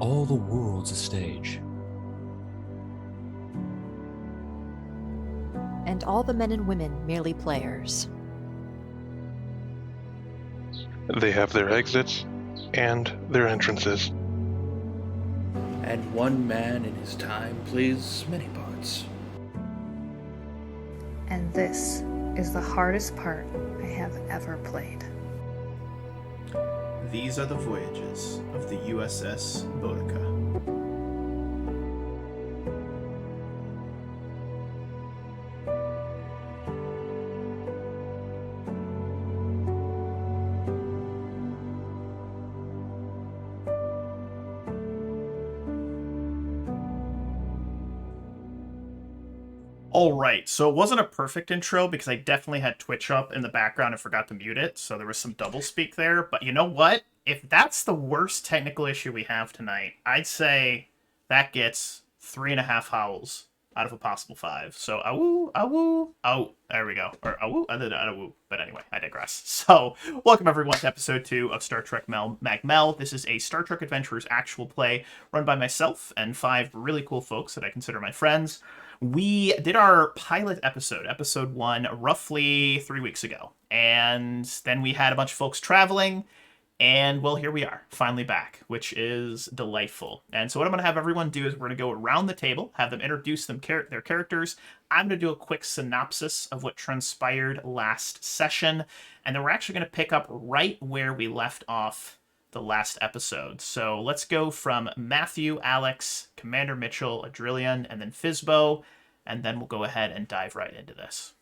All the world's a stage. And all the men and women merely players. They have their exits and their entrances. And one man in his time plays many parts. And this is the hardest part I have ever played. These are the voyages of the USS Boudica. All right, so it wasn't a perfect intro because I definitely had Twitch up in the background and forgot to mute it, so there was some double speak there. But you know what? If that's the worst technical issue we have tonight, I'd say that gets 3.5 howls out of a possible 5. So, awoo, awoo, oh, there we go. Or awoo, awoo. But anyway, I digress. So, welcome everyone to episode 2 of Star Trek Mell. This is a Star Trek Adventurers actual play run by myself and 5 really cool folks that I consider my friends. We did our pilot episode 1, roughly 3 weeks ago. And then we had a bunch of folks traveling. And, well, here we are, finally back, which is delightful. And so what I'm going to have everyone do is we're going to go around the table, have them introduce their characters. I'm going to do a quick synopsis of what transpired last session. And then we're actually going to pick up right where we left off the last episode. So let's go from Matthew, Alex, Commander Mitchell, Adrillian, and then Fizbo. And then we'll go ahead and dive right into this.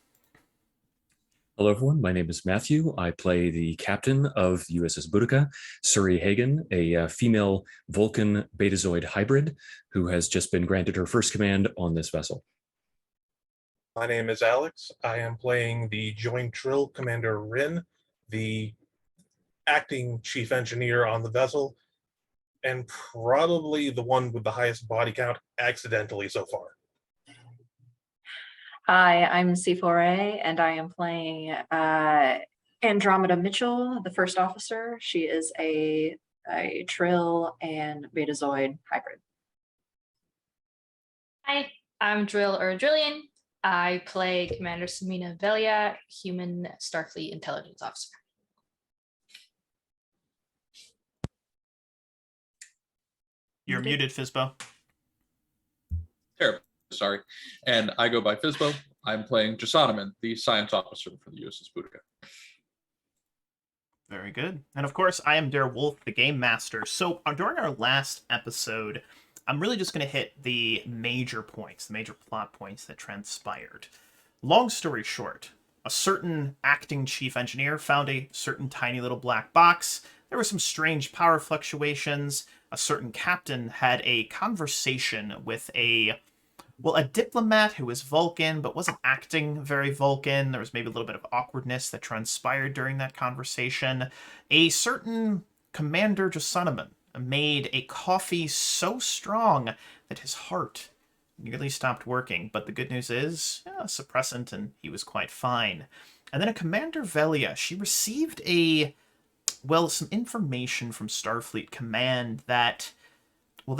Hello, everyone. My name is Matthew. I play the captain of USS Boudica, Suri Hagen, a female Vulcan Betazoid hybrid who has just been granted her first command on this vessel. My name is Alex. I am playing the Joint Trill Commander Rin, the acting chief engineer on the vessel, and probably the one with the highest body count accidentally so far. Hi, I'm C4A, and I am playing Andromeda Mitchell, the first officer. She is a Trill and Betazoid hybrid. Hi, I'm Drillian. I play Commander Samina Velia, human Starfleet intelligence officer. You're muted, Fizbo. Terrible. Sorry. And I go by Fizbo. I'm playing Jasoniman, the science officer for the USS Boudica. Very good. And of course, I am Dare Wolf, the game master. So during our last episode, I'm really just going to hit the major points, the major plot points that transpired. Long story short, a certain acting chief engineer found a certain tiny little black box. There were some strange power fluctuations. A certain captain had a conversation with a diplomat who was Vulcan, but wasn't acting very Vulcan. There was maybe a little bit of awkwardness that transpired during that conversation. A certain Commander Jasoniman made a coffee so strong that his heart nearly stopped working. But the good news is, a suppressant, and he was quite fine. And then a Commander Velia, she received some information from Starfleet Command that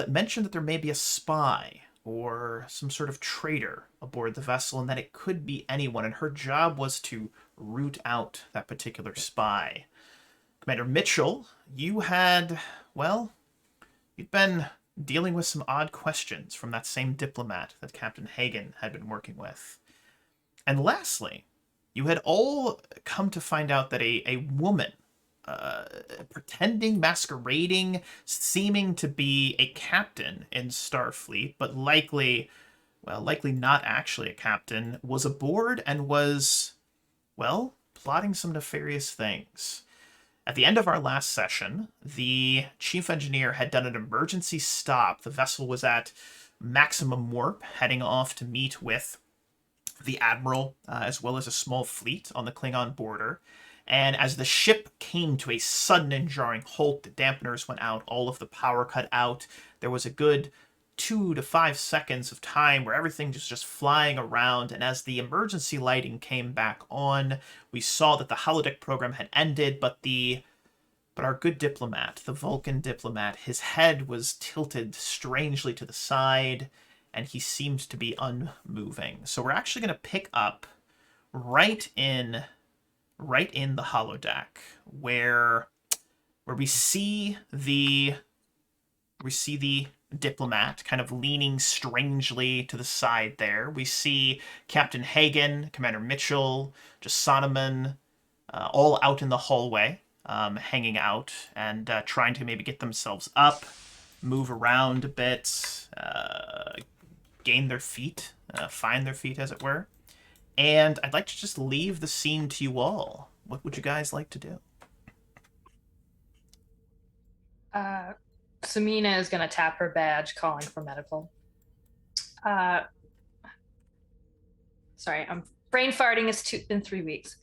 mentioned that there may be a spy or some sort of traitor aboard the vessel, and that it could be anyone, and her job was to root out that particular spy. Commander Mitchell, you'd been dealing with some odd questions from that same diplomat that Captain Hagen had been working with. And lastly, you had all come to find out that a woman, pretending, masquerading, seeming to be a captain in Starfleet, but likely not actually a captain, was aboard and was, plotting some nefarious things. At the end of our last session, the chief engineer had done an emergency stop. The vessel was at maximum warp, heading off to meet with the admiral, as well as a small fleet on the Klingon border. And as the ship came to a sudden and jarring halt, the dampeners went out, all of the power cut out. There was a good 2 to 5 seconds of time where everything was just flying around. And as the emergency lighting came back on, we saw that the holodeck program had ended, but the But our good diplomat, the Vulcan diplomat, his head was tilted strangely to the side, and he seemed to be unmoving. So we're actually going to pick up right in the holodeck where we see the diplomat kind of leaning strangely to the side there. We see Captain Hagen, Commander Mitchell, Jasoniman, all out in the hallway, hanging out and trying to maybe get themselves up, move around a bit, gain their feet, find their feet, as it were. And I'd like to just leave the scene to you all. What would you guys like to do? Samina is going to tap her badge, calling for medical. Sorry, I'm brain farting. It's been 3 weeks.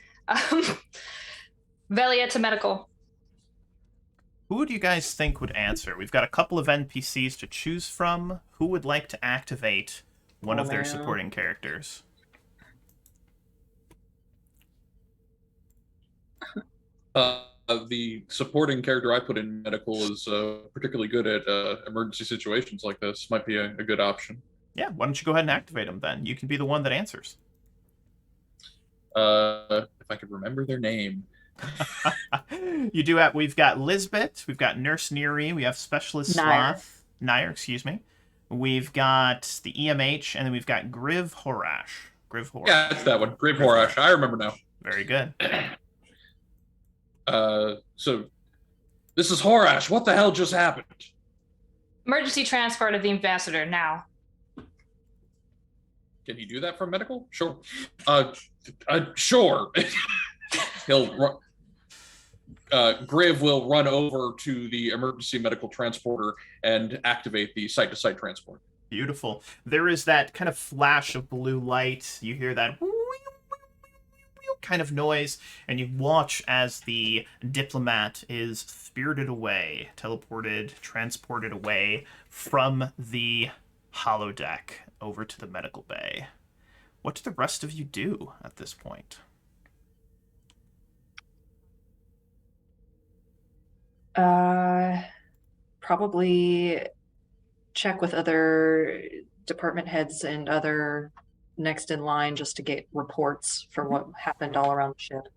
Velia to medical. Who do you guys think would answer? We've got a couple of NPCs to choose from. Who would like to activate one of their supporting characters? The supporting character I put in medical is particularly good at emergency situations like this. Might be a good option. Yeah, why don't you go ahead and activate them then? You can be the one that answers. If I could remember their name. You do have. We've got Lisbeth. We've got Nurse Neri. We have Specialist Sloth. Nair, excuse me. We've got the EMH, and then we've got Griv Horash. Yeah, it's that one. Griv Horash. I remember now. Very good. So this is Horash. What the hell just happened? Emergency transport of the ambassador now. Can you do that from medical? Sure. Sure. Griv will run over to the emergency medical transporter and activate the site-to-site transport. Beautiful. There is that kind of flash of blue light. You hear that kind of noise, and you watch as the diplomat is spirited away, transported away from the holodeck over to the medical bay. What do the rest of you do at this point? Probably check with other department heads and other next in line just to get reports for what happened all around the ship.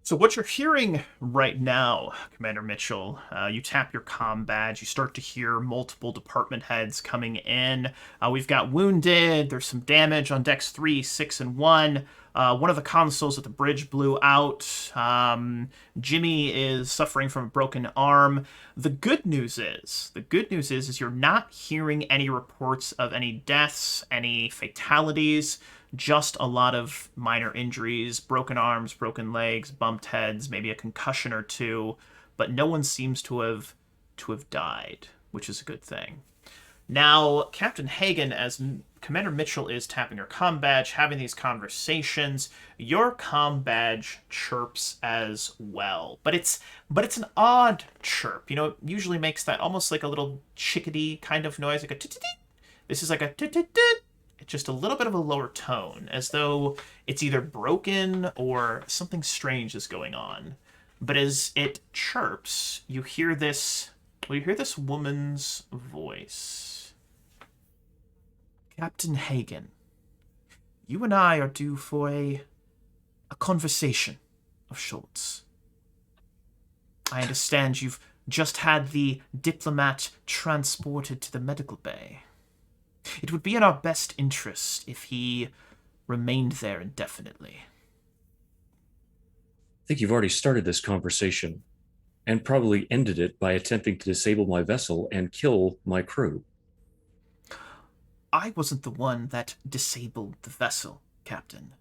So what you're hearing right now, Commander Mitchell, you tap your comm badge, you start to hear multiple department heads coming in. We've got wounded, there's some damage on decks 3, 6, and 1. One of the consoles at the bridge blew out. Jimmy is suffering from a broken arm. The good news is you're not hearing any reports of any deaths, any fatalities, just a lot of minor injuries, broken arms, broken legs, bumped heads, maybe a concussion or two, but no one seems to have died, which is a good thing. Now, Captain Hagen, as Commander Mitchell is tapping her comm badge, having these conversations, your comm badge chirps as well. But it's an odd chirp. You know, it usually makes that almost like a little chickadee kind of noise, like a tit-tit-tit. This is like a tit-tit-tit. It's just a little bit of a lower tone, as though it's either broken or something strange is going on. But as it chirps, you hear this woman's voice. Captain Hagen, you and I are due for a conversation of sorts. I understand you've just had the diplomat transported to the medical bay. It would be in our best interest if he remained there indefinitely. I think you've already started this conversation and probably ended it by attempting to disable my vessel and kill my crew. I wasn't the one that disabled the vessel, Captain.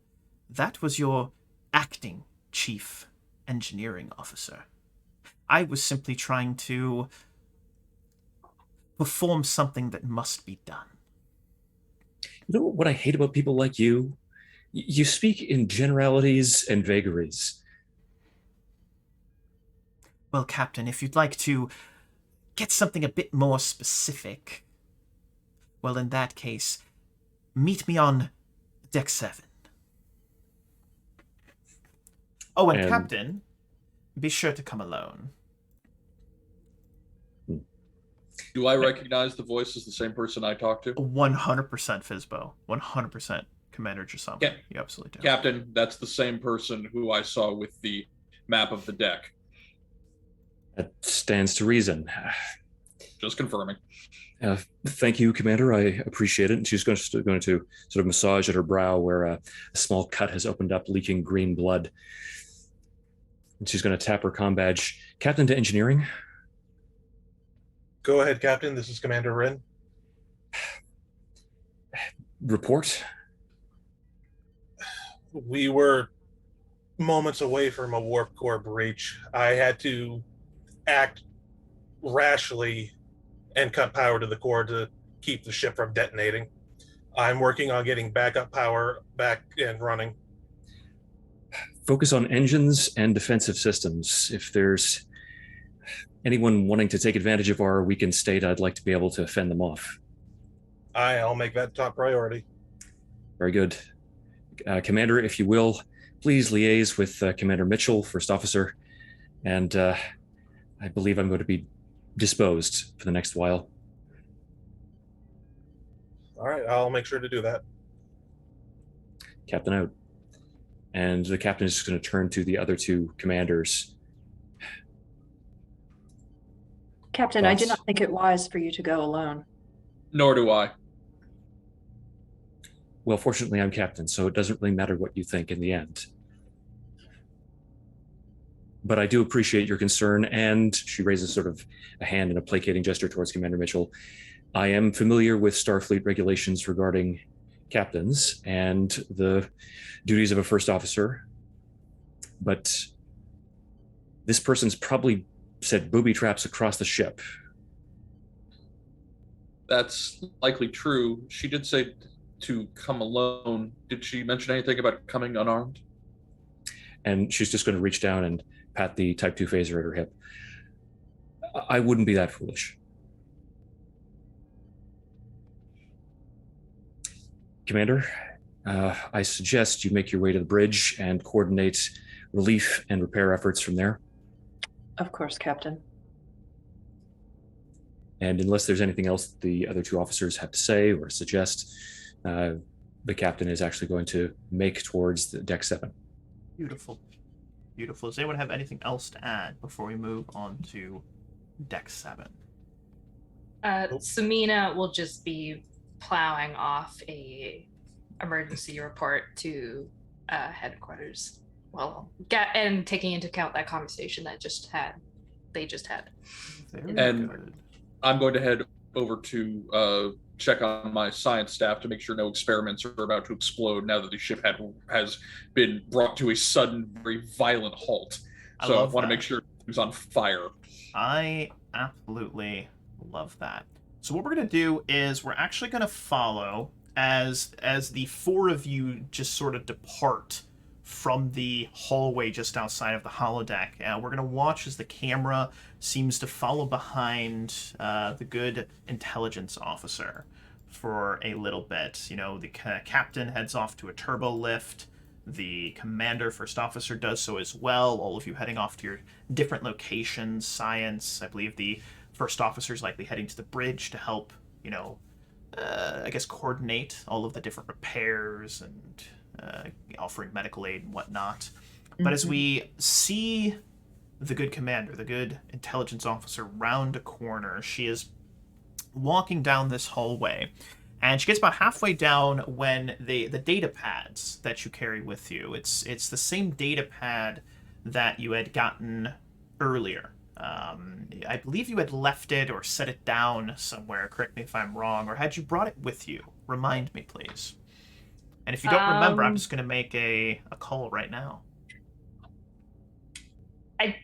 That was your acting chief engineering officer. I was simply trying to perform something that must be done. You know what I hate about people like you? You speak in generalities and vagaries. Well, Captain, if you'd like to get something a bit more specific, well, in that case, meet me on deck 7. Oh, and Captain, be sure to come alone. Do I recognize the voice as the same person I talked to? 100% Fizbo. 100% Commander Jasama. Yeah. You absolutely do. Captain, that's the same person who I saw with the map of the deck. That stands to reason. Just confirming. Thank you, Commander. I appreciate it. And she's going to sort of massage at her brow where a small cut has opened up, leaking green blood. And she's going to tap her comm badge. Captain to engineering. Go ahead, Captain. This is Commander Rin. Report. We were moments away from a warp core breach. I had to act rashly and cut power to the core to keep the ship from detonating. I'm working on getting backup power back and running. Focus on engines and defensive systems. If there's anyone wanting to take advantage of our weakened state, I'd like to be able to fend them off. I'll make that top priority. Very good. Commander, if you will, please liaise with Commander Mitchell, First Officer, and I believe I'm going to be disposed for the next while. All right, I'll make sure to do that. Captain out. And the captain is just going to turn to the other two commanders. Captain, I did not think it wise for you to go alone. Nor do I. Well, fortunately, I'm captain, so it doesn't really matter what you think in the end. But I do appreciate your concern, and she raises sort of a hand in a placating gesture towards Commander Mitchell. I am familiar with Starfleet regulations regarding captains and the duties of a first officer, but this person's probably set booby traps across the ship. That's likely true. She did say to come alone. Did she mention anything about coming unarmed? And she's just going to reach down and pat the Type 2 phaser at her hip. I wouldn't be that foolish. Commander, I suggest you make your way to the bridge and coordinate relief and repair efforts from there. Of course, Captain. And unless there's anything else the other two officers have to say or suggest, the captain is actually going to make towards the deck 7. Beautiful. Beautiful. Does anyone have anything else to add before we move on to deck 7? Samina will just be plowing off a emergency report to headquarters. Well, and taking into account that conversation that they just had. Very And good. I'm going to head over to check on my science staff to make sure no experiments are about to explode now that the ship has been brought to a sudden, very violent halt. So I want to make sure it's on fire. I absolutely love that. So what we're going to do is we're actually going to follow as the four of you just sort of depart from the hallway just outside of the holodeck. We're going to watch as the camera seems to follow behind the good intelligence officer for a little bit. You know, the captain heads off to a turbo lift. The commander, first officer, does so as well. All of you heading off to your different locations. Science, I believe the first officer is likely heading to the bridge to help, you know, I guess coordinate all of the different repairs and offering medical aid and whatnot. But as we see the good commander, the good intelligence officer, round a corner, she is walking down this hallway, and she gets about halfway down when the data pads that you carry with you, it's the same data pad that you had gotten earlier. I believe you had left it or set it down somewhere, correct me if I'm wrong, or had you brought it with you? Remind me, please. And if you don't remember, I'm just going to make a call right now. I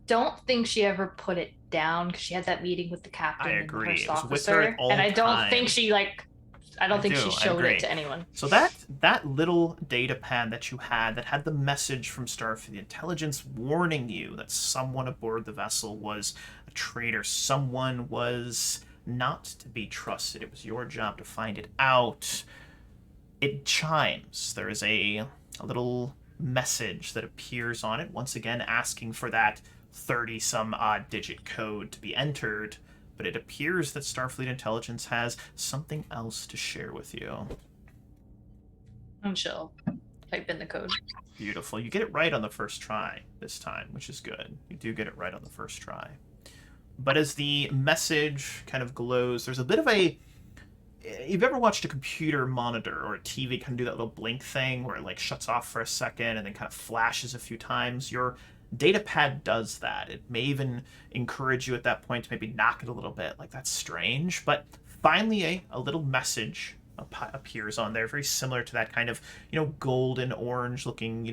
don't think she ever put it down because she had that meeting with the captain I agree. and the It first was with her officer, at all and I don't times. think she she showed it to anyone. So that little data pad that you had that had the message from Starfleet Intelligence warning you that someone aboard the vessel was a traitor, someone was not to be trusted. It was your job to find it out. It chimes. There is a little message that appears on it, once again asking for that 30-some-odd digit code to be entered. but it appears that Starfleet Intelligence has something else to share with you. And she'll type in the code. Beautiful. You get it right on the first try this time, which is good. You do get it right on the first try. But as the message kind of glows, there's a bit of a... You've ever watched a computer monitor or a TV kind of do that little blink thing where it like shuts off for a second and then kind of flashes a few times? Your data pad does that. It may even encourage you at that point to maybe knock it a little bit. Like, that's strange. But finally a little message appears on there, very similar to that kind of, golden orange looking,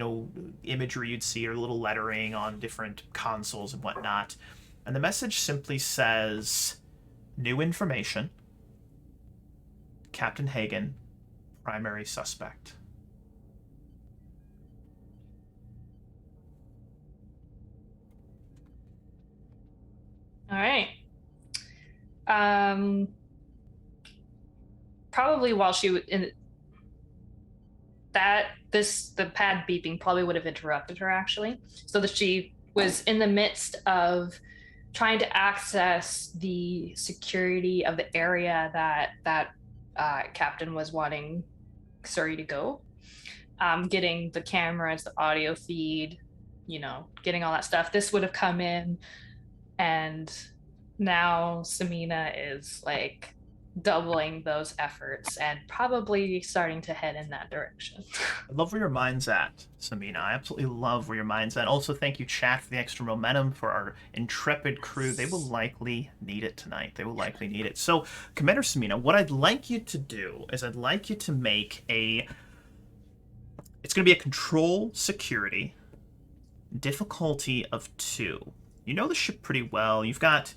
imagery you'd see, or little lettering on different consoles and whatnot. And the message simply says, new information. Captain Hagen, primary suspect. All right. Probably while she was in that, the pad beeping probably would have interrupted her, actually, so that she was in the midst of trying to access the security of the area that Captain was wanting Suri to go. Getting the cameras, the audio feed, getting all that stuff. This would have come in, and now Samina is like doubling those efforts and probably starting to head in that direction. I love where your mind's at, Samina. I absolutely love where your mind's at. Also, thank you, chat, for the extra momentum for our intrepid crew. They will likely need it tonight. They will likely need it. So, Commander Samina, what I'd like you to do is I'd like you to make a... It's going to be a control security difficulty of 2. You know the ship pretty well. You've got...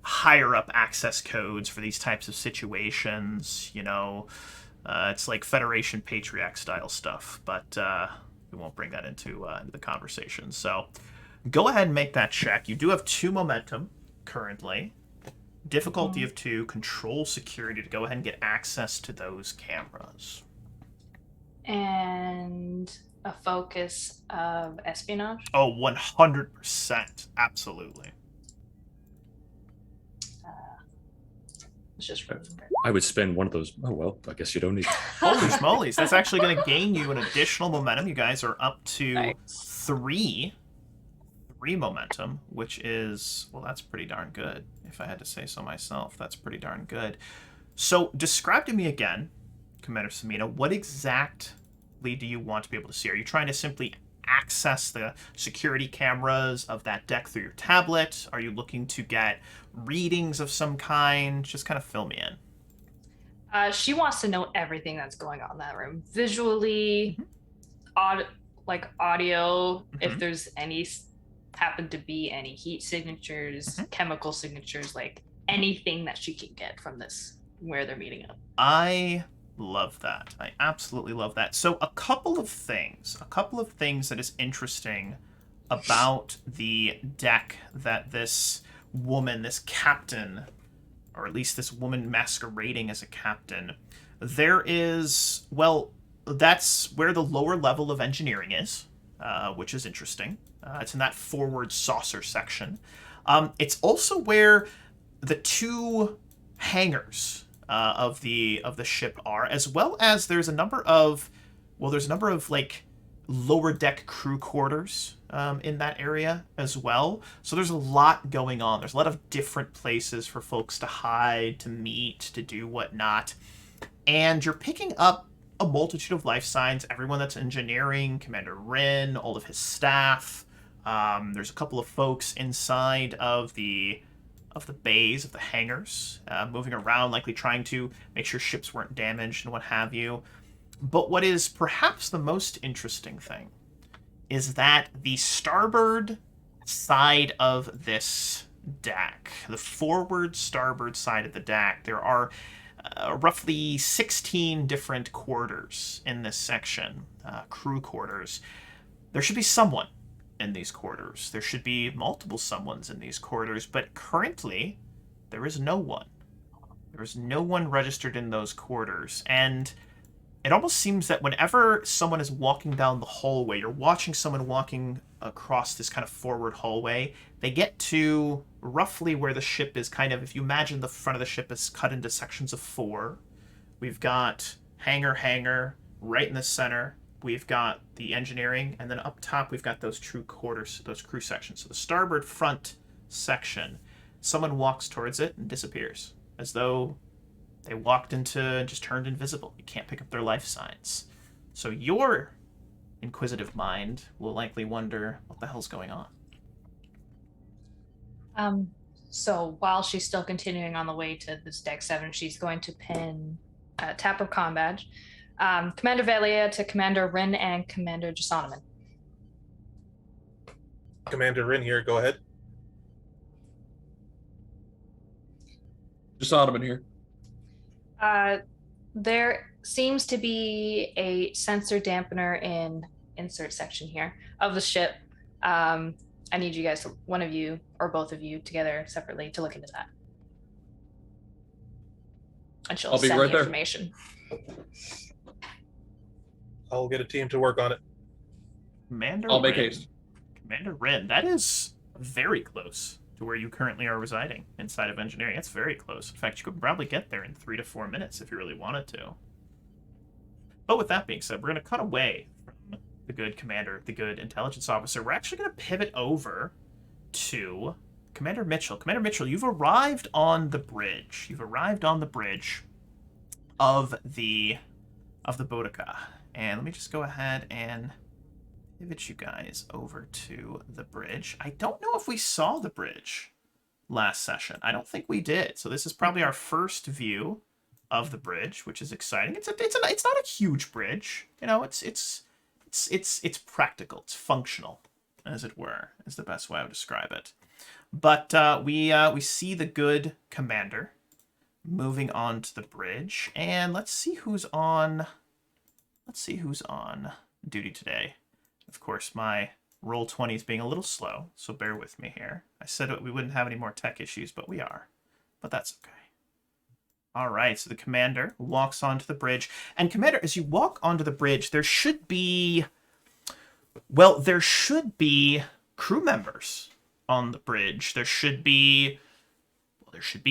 higher up access codes for these types of situations, it's like Federation Patriarch style stuff, but we won't bring that into the conversation. So go ahead and make that check. You do have 2 momentum currently. Difficulty of 2, control security to go ahead and get access to those cameras. And a focus of espionage? Oh, 100%. Absolutely. Just I would spend one of those. Oh, well, I guess you don't need. Holy schmolies. That's actually going to gain you an additional momentum. You guys are up to 3 momentum, which is, well, that's pretty darn good. If I had to say so myself, that's pretty darn good. So describe to me again, Commander Samina, what exactly do you want to be able to see? Are you trying to simply access the security cameras of that deck through your tablet? Are you looking to get readings of some kind? Just kind of fill me in. She wants to know everything that's going on in that room, visually, audio, if there's happen to be any heat signatures, chemical signatures, like anything that she can get from this, where they're meeting up. I love that. I absolutely love that. So a couple of things that is interesting about the deck that this woman, this captain, or at least this woman masquerading as a captain, there is, well, that's where the lower level of engineering is, which is interesting. It's in that forward saucer section. It's also where the 2 hangars of the ship are, as well as there's a number of like lower deck crew quarters in that area as well. So there's a lot going on. There's a lot of different places for folks to hide, to meet, to do whatnot. And you're picking up a multitude of life signs, everyone that's engineering, Commander Rin, all of his staff. There's a couple of folks inside of the bays, of the hangars, moving around, likely trying to make sure ships weren't damaged and what have you. But what is perhaps the most interesting thing is that the starboard side of this deck, the forward starboard side of the deck, there are roughly 16 different quarters in this section, crew quarters. There should be someone in these quarters. There should be multiple someones in these quarters, but currently there is no one. There is no one registered in those quarters, and it almost seems that whenever someone is walking down the hallway, you're watching someone walking across this kind of forward hallway, they get to roughly where the ship is kind of, if you imagine the front of the ship is cut into sections of 4. We've got hangar, right in the center. We've got the engineering, and then up top we've got those true quarters, those crew sections. So the starboard front section, someone walks towards it and disappears, as though they walked into and just turned invisible. You can't pick up their life signs. So your inquisitive mind will likely wonder what the hell's going on. So while she's still continuing on the way to this deck 7, she's going to pin tap her comm badge. Commander Velia to Commander Rin and Commander Jasoniman. Commander Rin here, go ahead. Jasoniman here. There seems to be a sensor dampener in insert section here of the ship. I need you guys, one of you or both of you together separately, to look into that. And she'll I'll be send right the there. information. I'll get a team to work on it. Commander I'll make Rin. haste. Commander Rin, that is very close to where you currently are residing inside of engineering. That's very close. In fact, you could probably get there in 3 to 4 minutes if you really wanted to. But with that being said, we're going to cut away from the good commander, the good intelligence officer. We're actually going to pivot over to Commander Mitchell. Commander Mitchell, you've arrived on the bridge. You've arrived on the bridge of the Boudica. And let me just go ahead and pivot you guys over to the bridge. I don't know if we saw the bridge last session. I don't think we did. So this is probably our first view of the bridge, which is exciting. It's not a huge bridge. You know, it's practical. It's functional, as it were, is the best way I would describe it. But we see the good commander moving on to the bridge, and let's see who's on duty today. Of course, my Roll20 is being a little slow, so bear with me here. I said we wouldn't have any more tech issues, but we are. But that's okay. All right, so the commander walks onto the bridge. And commander, as you walk onto the bridge, there should be crew members on the bridge. There should be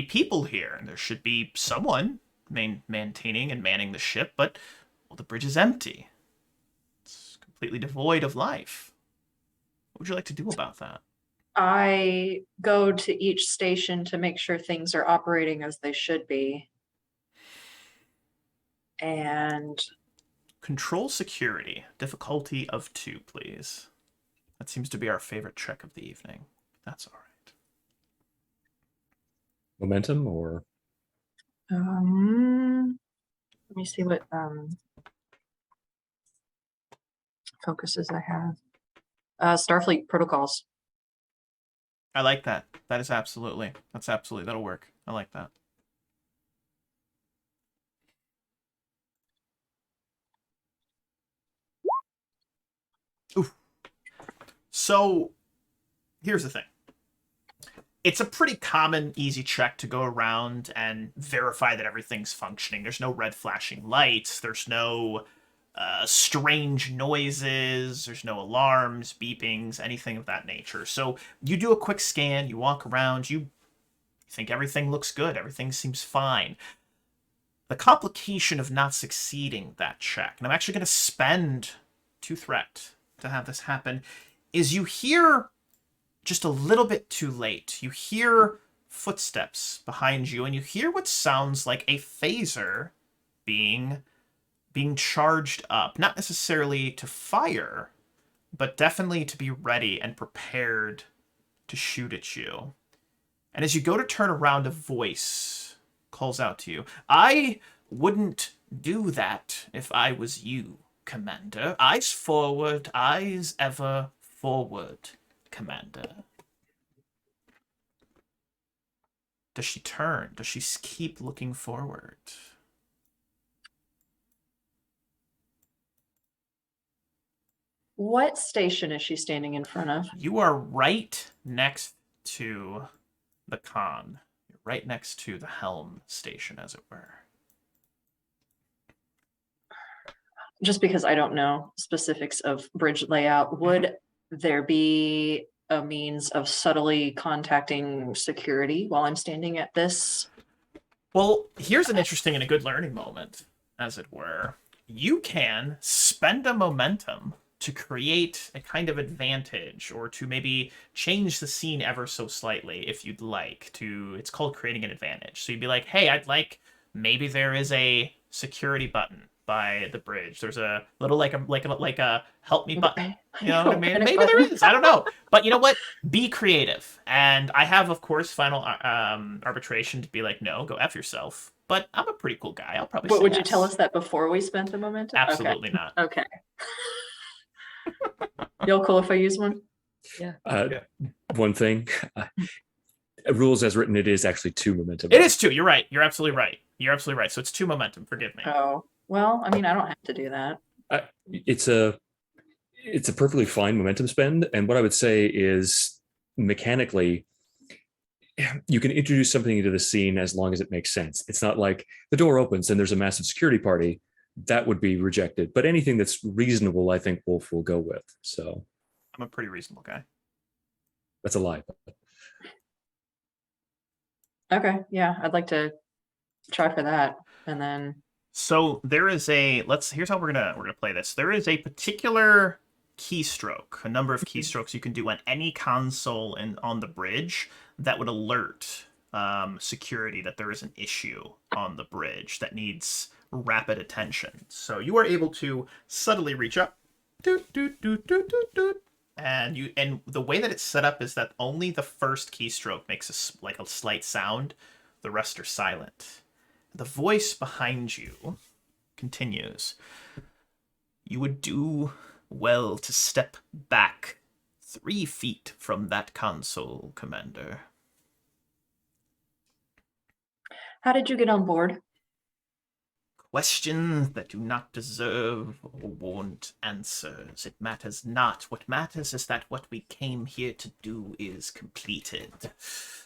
people here, and there should be someone maintaining and manning the ship, but the bridge is empty. It's completely devoid of life. What would you like to do about that? I go to each station to make sure things are operating as they should be. And control security, difficulty of 2, please. That seems to be our favorite check of the evening. That's all right. Momentum or? let me see what focuses I have. Starfleet protocols. I like that. That'll work. I like that. Oof. So, here's the thing. It's a pretty common, easy check to go around and verify that everything's functioning. There's no red flashing lights. There's no strange noises. There's no alarms, beepings, anything of that nature. So you do a quick scan. You walk around. You think everything looks good. Everything seems fine. The complication of not succeeding that check, and I'm actually going to spend 2 threat to have this happen, is you hear just a little bit too late. You hear footsteps behind you, and you hear what sounds like a phaser being charged up. Not necessarily to fire, but definitely to be ready and prepared to shoot at you. And as you go to turn around, a voice calls out to you. I wouldn't do that if I was you, Commander. Eyes forward, eyes ever forward, Commander. Does she turn? Does she keep looking forward? What station is she standing in front of? You are right next to the con. You're right next to the helm station, as it were. just because I don't know specifics of bridge layout, would there be a means of subtly contacting security while I'm standing at this? Well, here's an interesting and a good learning moment, as it were. You can spend a momentum to create a kind of advantage, or to maybe change the scene ever so slightly if you'd like to. It's called creating an advantage. So you'd be like, hey, I'd like, maybe there is a security button by the bridge. There's a little like a help me button. You know what I mean? Maybe there is. I don't know. But you know what? Be creative. And I have, of course, final arbitration to be like, no, go F yourself. But I'm a pretty cool guy. I'll probably But say would yes. you tell us that before we spent the momentum? Absolutely not. Okay. Y'all cool if I use one? Yeah. One thing, rules as written, it is actually 2 momentum. It is 2. You're right. You're absolutely right. You're absolutely right. So it's 2 momentum. Forgive me. Oh, well, I mean, I don't have to do that. It's a perfectly fine momentum spend. And what I would say is, mechanically, you can introduce something into the scene as long as it makes sense. It's not like the door opens and there's a massive security party. That would be rejected. But anything that's reasonable, I think Wolf will go with. So I'm a pretty reasonable guy. that's a lie. Okay, yeah, I'd like to try for that, and then. So there is a here's how we're gonna play this. There is a particular keystroke, a number of keystrokes you can do on any console on the bridge that would alert security that there is an issue on the bridge that needs rapid attention. So you are able to subtly reach up, doot, doot, doot, doot, doot, doot, and the way that it's set up is that only the first keystroke makes a slight sound. The rest are silent. The voice behind you continues. You would do well to step back 3 feet from that console, Commander. How did you get on board? Questions that do not deserve or want answers. It matters not. What matters is that what we came here to do is completed.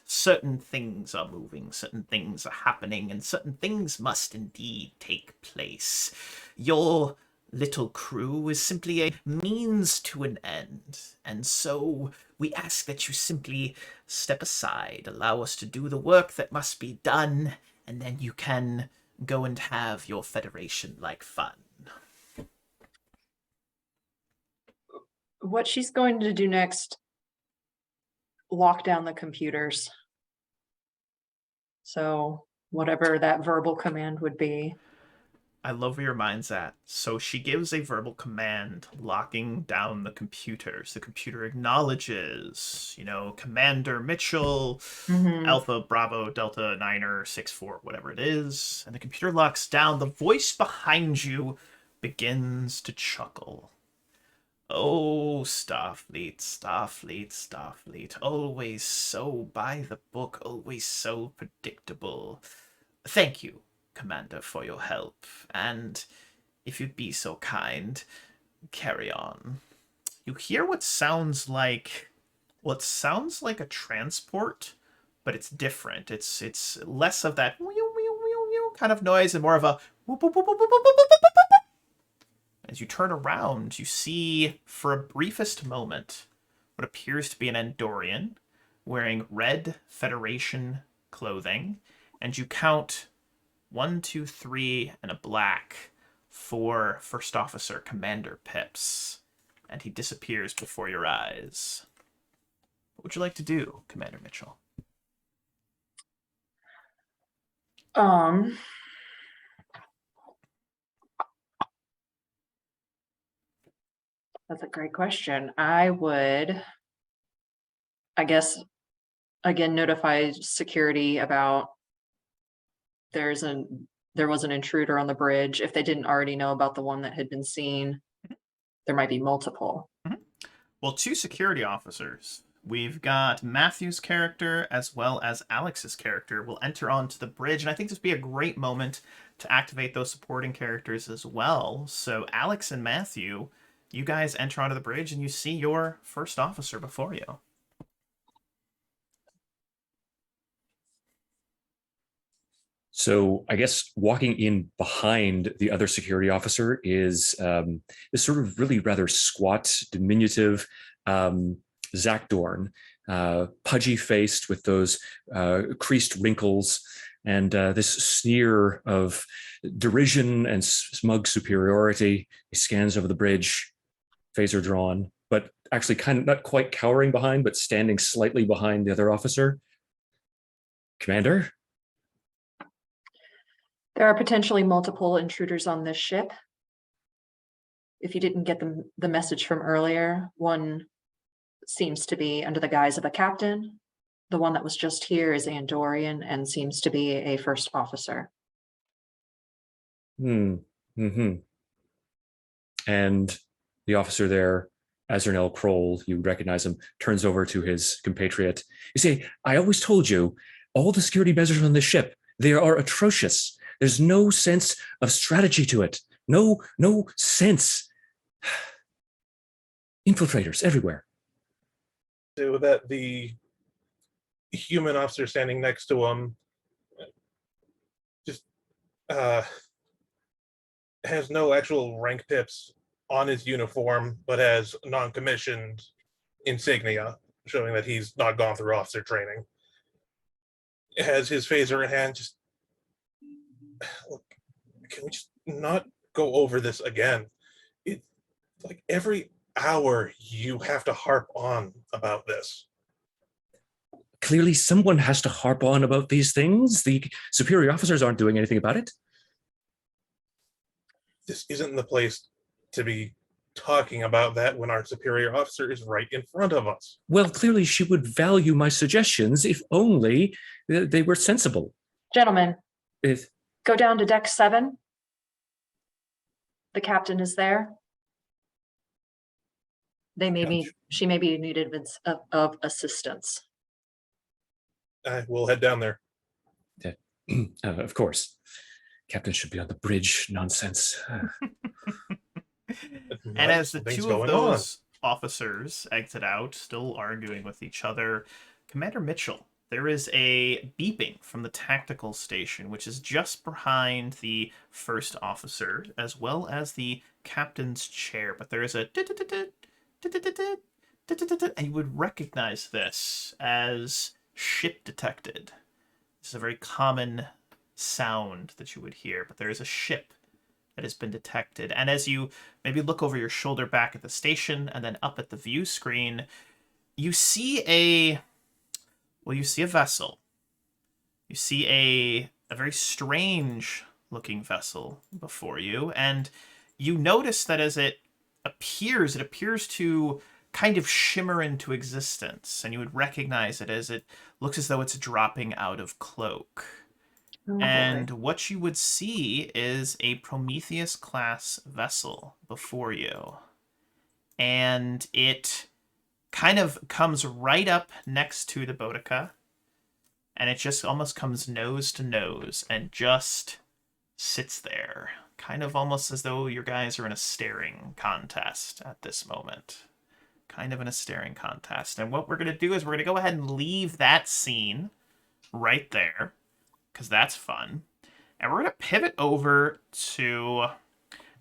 Certain things are moving, certain things are happening, and certain things must indeed take place. Your little crew is simply a means to an end, and so we ask that you simply step aside, allow us to do the work that must be done, and then you can go and have your Federation-like fun. What she's going to do next, lock down the computers. So whatever that verbal command would be. I love where your mind's at. So she gives a verbal command, locking down the computers. The computer acknowledges, Commander Mitchell, Alpha, Bravo, Delta, Niner, 6-4, whatever it is. And the computer locks down. The voice behind you begins to chuckle. Oh, Starfleet, Starfleet, Starfleet. Always so by the book, always so predictable. Thank you, Commander, for your help, and if you'd be so kind, carry on. You hear what sounds like a transport, but it's different. It's less of that kind of noise and more of a whoop, whoop, whoop, whoop, whoop, whoop, whoop, whoop, whoop. As you turn around, you see for a briefest moment what appears to be an Andorian wearing red Federation clothing, and you count 1, 2, 3, and a black for First Officer Commander Pips, and he disappears before your eyes. What would you like to do, Commander Mitchell? That's a great question. I would, I guess, again, notify security about there was an intruder on the bridge. If they didn't already know about the one that had been seen, there might be multiple. Well, 2 security officers. We've got Matthew's character as well as Alex's character will enter onto the bridge, and I think this would be a great moment to activate those supporting characters as well. So Alex and Matthew, you guys enter onto the bridge and you see your first officer before you. So I guess walking in behind the other security officer is this sort of really rather squat, diminutive Zach Dorn, pudgy faced with those creased wrinkles and this sneer of derision and smug superiority. He scans over the bridge, phaser drawn, but actually kind of not quite cowering behind, but standing slightly behind the other officer. Commander? There are potentially multiple intruders on this ship. If you didn't get the message from earlier, one seems to be under the guise of a captain. The one that was just here is Andorian and seems to be a first officer. Mm-hmm. And the officer there, Azernel Kroll, you recognize him, turns over to his compatriot. You say, I always told you, all the security measures on this ship, they are atrocious. There's no sense of strategy to it. No sense. Infiltrators everywhere. So that the human officer standing next to him just has no actual rank pips on his uniform, but has non-commissioned insignia, showing that he's not gone through officer training. Has his phaser in hand. Just look, can we just not go over this again? It's like every hour you have to harp on about this. Clearly someone has to harp on about these things. The superior officers aren't doing anything about it. This isn't the place to be talking about that when our superior officer is right in front of us. Well, clearly she would value my suggestions if only they were sensible. Gentlemen, go down to deck 7. The captain is there. She may be needed of assistance. We'll head down there. Of course. Captain should be on the bridge. Nonsense. And as the two of those officers exit out, still arguing with each other, Commander Mitchell, there is a beeping from the tactical station, which is just behind the first officer, as well as the captain's chair. But there is a and you would recognize this as ship detected. This is a very common sound that you would hear, but there is a ship that has been detected. And as you maybe look over your shoulder back at the station and then up at the view screen, you see a vessel. You see a very strange looking vessel before you, and you notice that as it appears to kind of shimmer into existence, and you would recognize it as it looks as though it's dropping out of cloak. And what you would see is a Prometheus-class vessel before you. And it kind of comes right up next to the Boudica. And it just almost comes nose to nose and just sits there. Kind of almost as though your guys are in a staring contest at this moment. Kind of in a staring contest. And what we're going to do is we're going to go ahead and leave that scene right there, because that's fun. And we're going to pivot over to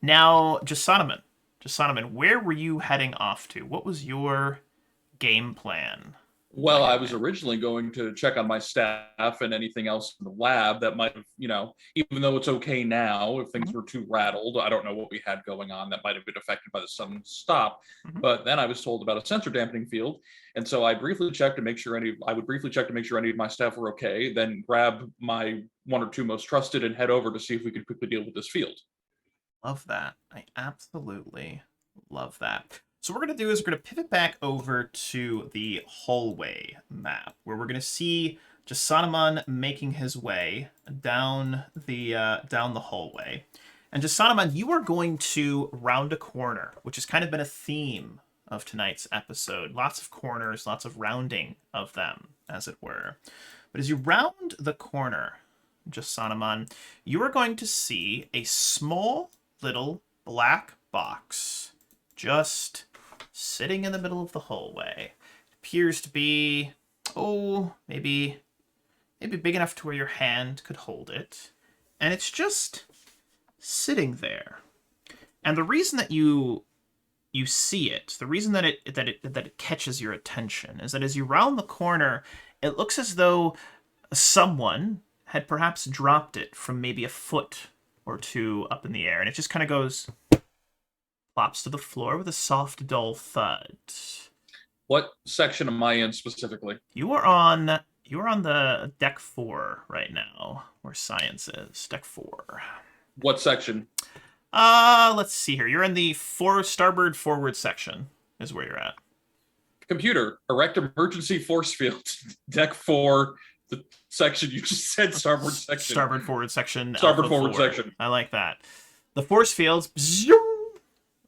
now Jasoniman. Jasoniman, where were you heading off to? What was your game plan? Well, I was originally going to check on my staff and anything else in the lab that might have, even though it's okay now, if things were too rattled, I don't know what we had going on that might have been affected by the sudden stop. But then I was told about a sensor dampening field. And so I briefly checked to make sure any of my staff were okay, then grab my 1 or 2 most trusted and head over to see if we could quickly deal with this field. Love that. I absolutely love that. So what we're going to do is we're going to pivot back over to the hallway map, where we're going to see Jasoniman making his way down the hallway. And Jasoniman, you are going to round a corner, which has kind of been a theme of tonight's episode. Lots of corners, lots of rounding of them, as it were. But as you round the corner, Jasoniman, you are going to see a small little black box just sitting in the middle of the hallway. It appears to be, maybe maybe big enough to where your hand could hold it. And it's just sitting there. And the reason that you see it, the reason that it catches your attention is that as you round the corner, it looks as though someone had perhaps dropped it from maybe a foot or two up in the air, and it just kind of goes, plops to the floor with a soft, dull thud. What section am I in specifically? You are on the deck 4 right now, where science is. Deck 4. What section? Let's see here. You're in the starboard forward section is where you're at. Computer, erect emergency force field. Deck 4, the section you just said, starboard section. Starboard forward section. Starboard Alpha forward 4. section. I like that. The force fields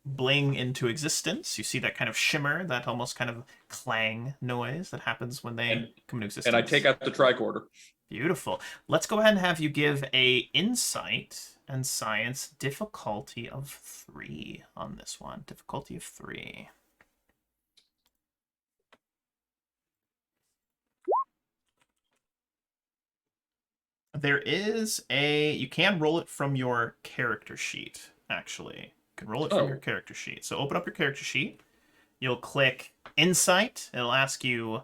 bling into existence. You see that kind of shimmer, that almost kind of clang noise that happens when they come into existence. And I take out the tricorder. Beautiful. Let's go ahead and have you give a insight and science difficulty of 3 on this one. Difficulty of 3. There is you can roll it from your character sheet, actually. You can roll it from your character sheet. So open up your character sheet. You'll click Insight. It'll ask you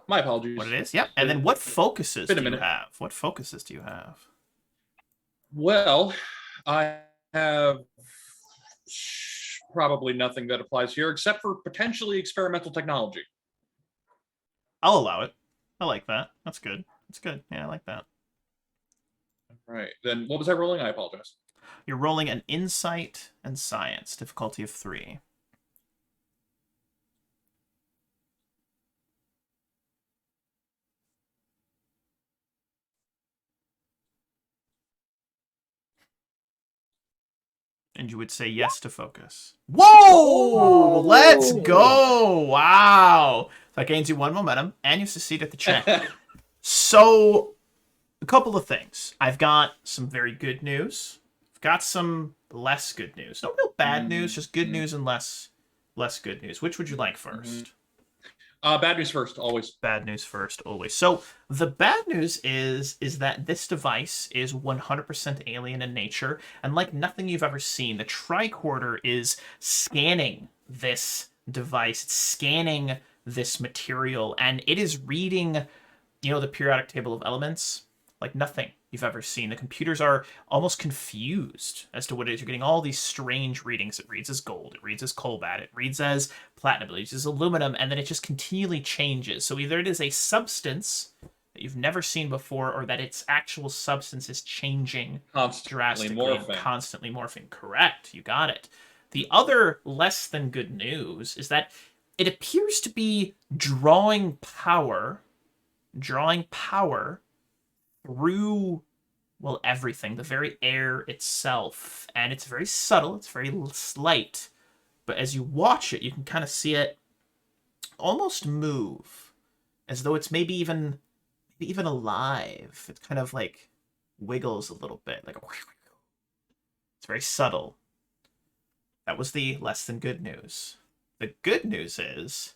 my apologies. What it is. Yep. And then what focuses do you have? What focuses do you have? Well, I have probably nothing that applies here except for potentially experimental technology. I'll allow it. I like that. That's good. That's good. Yeah, I like that. All right. Then what was I rolling? I apologize. You're rolling an insight and science, difficulty of 3. And you would say yes to focus. Whoa! Let's go! Wow! That gains you 1 momentum, and you succeed at the check. So, a couple of things. I've got some very good news. I've got some less good news. No real bad news, just good news and less good news. Which would you like first? Bad news first, always. Bad news first, always. So the bad news is that this device is 100% alien in nature, and like nothing you've ever seen, the tricorder is scanning this device, it's scanning this material, and it is reading, the periodic table of elements like nothing you've ever seen. The computers are almost confused as to what it is. You're getting all these strange readings. It reads as gold, it reads as cobalt, it reads as platinum, it reads as aluminum, and then it just continually changes. So either it is a substance that you've never seen before, or that its actual substance is changing drastically and constantly morphing. Correct, you got it. The other less than good news is that it appears to be drawing power through, well, everything, the very air itself. And it's very subtle, it's very slight. But as you watch it, you can kind of see it almost move, as though it's maybe even alive. It kind of like wiggles a little bit, like it's very subtle. That was the less than good news. The good news is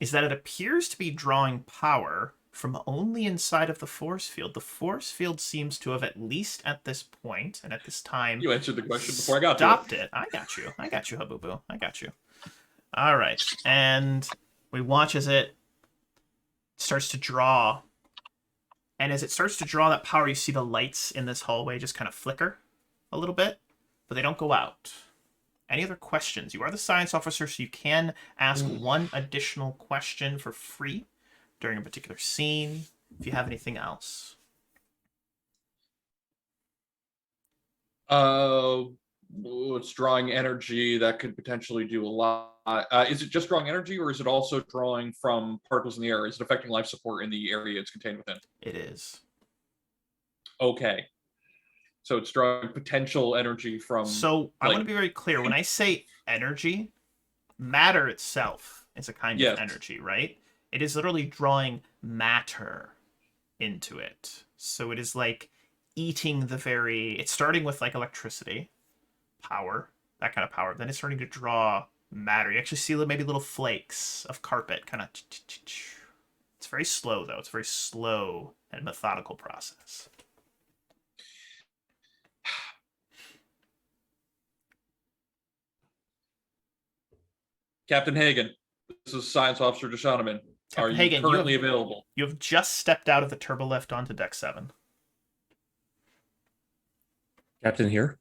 that it appears to be drawing power from only inside of the force field. The force field seems to have, at least at this point and at this time, you answered the question before I got stopped it. I got you, Habubu. I got you. All right, and we watch as it starts to draw. And as it starts to draw that power, you see the lights in this hallway just kind of flicker a little bit, but they don't go out. Any other questions? You are the science officer, so you can ask one additional question for free during a particular scene, if you have anything else. It's drawing energy that could potentially do a lot. Is it just drawing energy, or is it also drawing from particles in the air? Is it affecting life support in the area it's contained within? It is. Okay. So it's drawing potential energy from... So I want to be very clear. When I say energy, matter itself is a kind of energy, right? It is literally drawing matter into it. So it is like eating it's starting with like electricity, power, that kind of power. Then it's starting to draw matter. You actually see maybe little flakes of carpet kind of. It's very slow though. It's very slow and methodical process. Captain Hagen, this is Science Officer Deshanaman. Are Captain you Hagen, currently available? You have just stepped out of the turbolift onto deck 7. Captain here.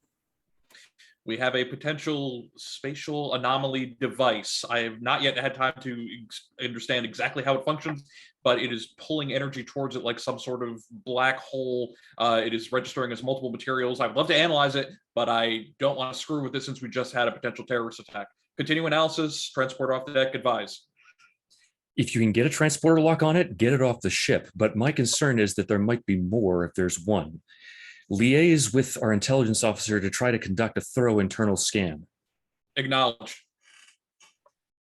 We have a potential spatial anomaly device. I have not yet had time to understand exactly how it functions, but it is pulling energy towards it like some sort of black hole. It is registering as multiple materials. I would love to analyze it, but I don't want to screw with this since we just had a potential terrorist attack. Continue analysis, transport off the deck, advise. If you can get a transporter lock on it, get it off the ship. But my concern is that there might be more if there's one. Liaise with our intelligence officer to try to conduct a thorough internal scan. Acknowledged.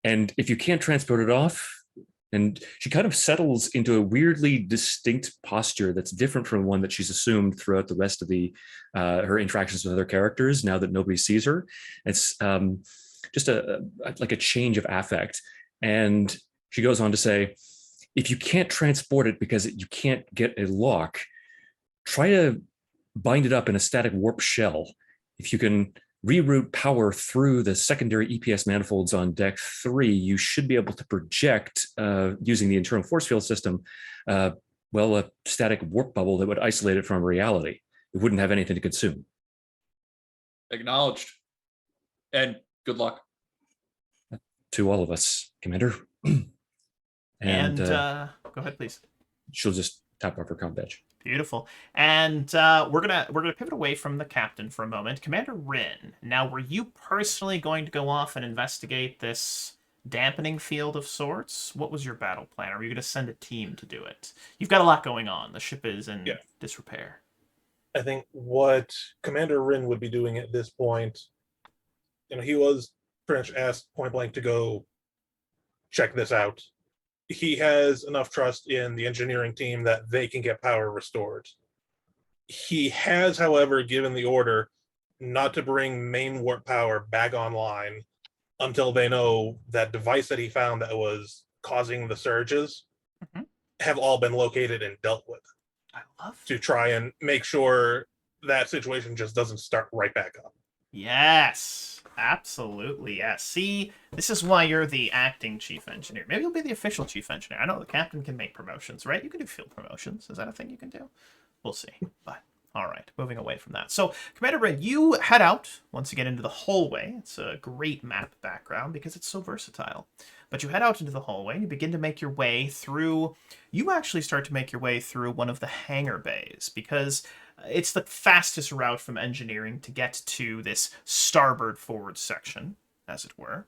And if you can't transport it off, and she kind of settles into a weirdly distinct posture that's different from one that she's assumed throughout the rest of the her interactions with other characters. Now that nobody sees her, it's just like a change of affect. And she goes on to say, if you can't transport it because you can't get a lock, try to bind it up in a static warp shell. If you can reroute power through the secondary EPS manifolds on deck 3, you should be able to project, using the internal force field system, a static warp bubble that would isolate it from reality. It wouldn't have anything to consume. Acknowledged. And good luck. To all of us, Commander. And go ahead, please. She'll just tap off her comm badge. Beautiful. And we're gonna pivot away from the captain for a moment. Commander Rin, now were you personally going to go off and investigate this dampening field of sorts? What was your battle plan? Or were you going to send a team to do it? You've got a lot going on. The ship is in disrepair. I think what Commander Rin would be doing at this point, he was pretty much asked point blank to go check this out. He has enough trust in the engineering team that they can get power restored. He has, however, given the order not to bring main warp power back online until they know that device that he found that was causing the surges have all been located and dealt with. I love to try and make sure that situation just doesn't start right back up. Yes, absolutely. Yes. See, this is why you're the acting chief engineer. Maybe you'll be the official chief engineer. I know the captain can make promotions, right? You can do field promotions. Is that a thing you can do? We'll see. But all right, moving away from that. So, Commander Rin, you head out once again into the hallway. It's a great map background because it's so versatile. But you head out into the hallway and you begin to make your way through. You actually start to make your way through one of the hangar bays because it's the fastest route from engineering to get to this starboard forward section, as it were.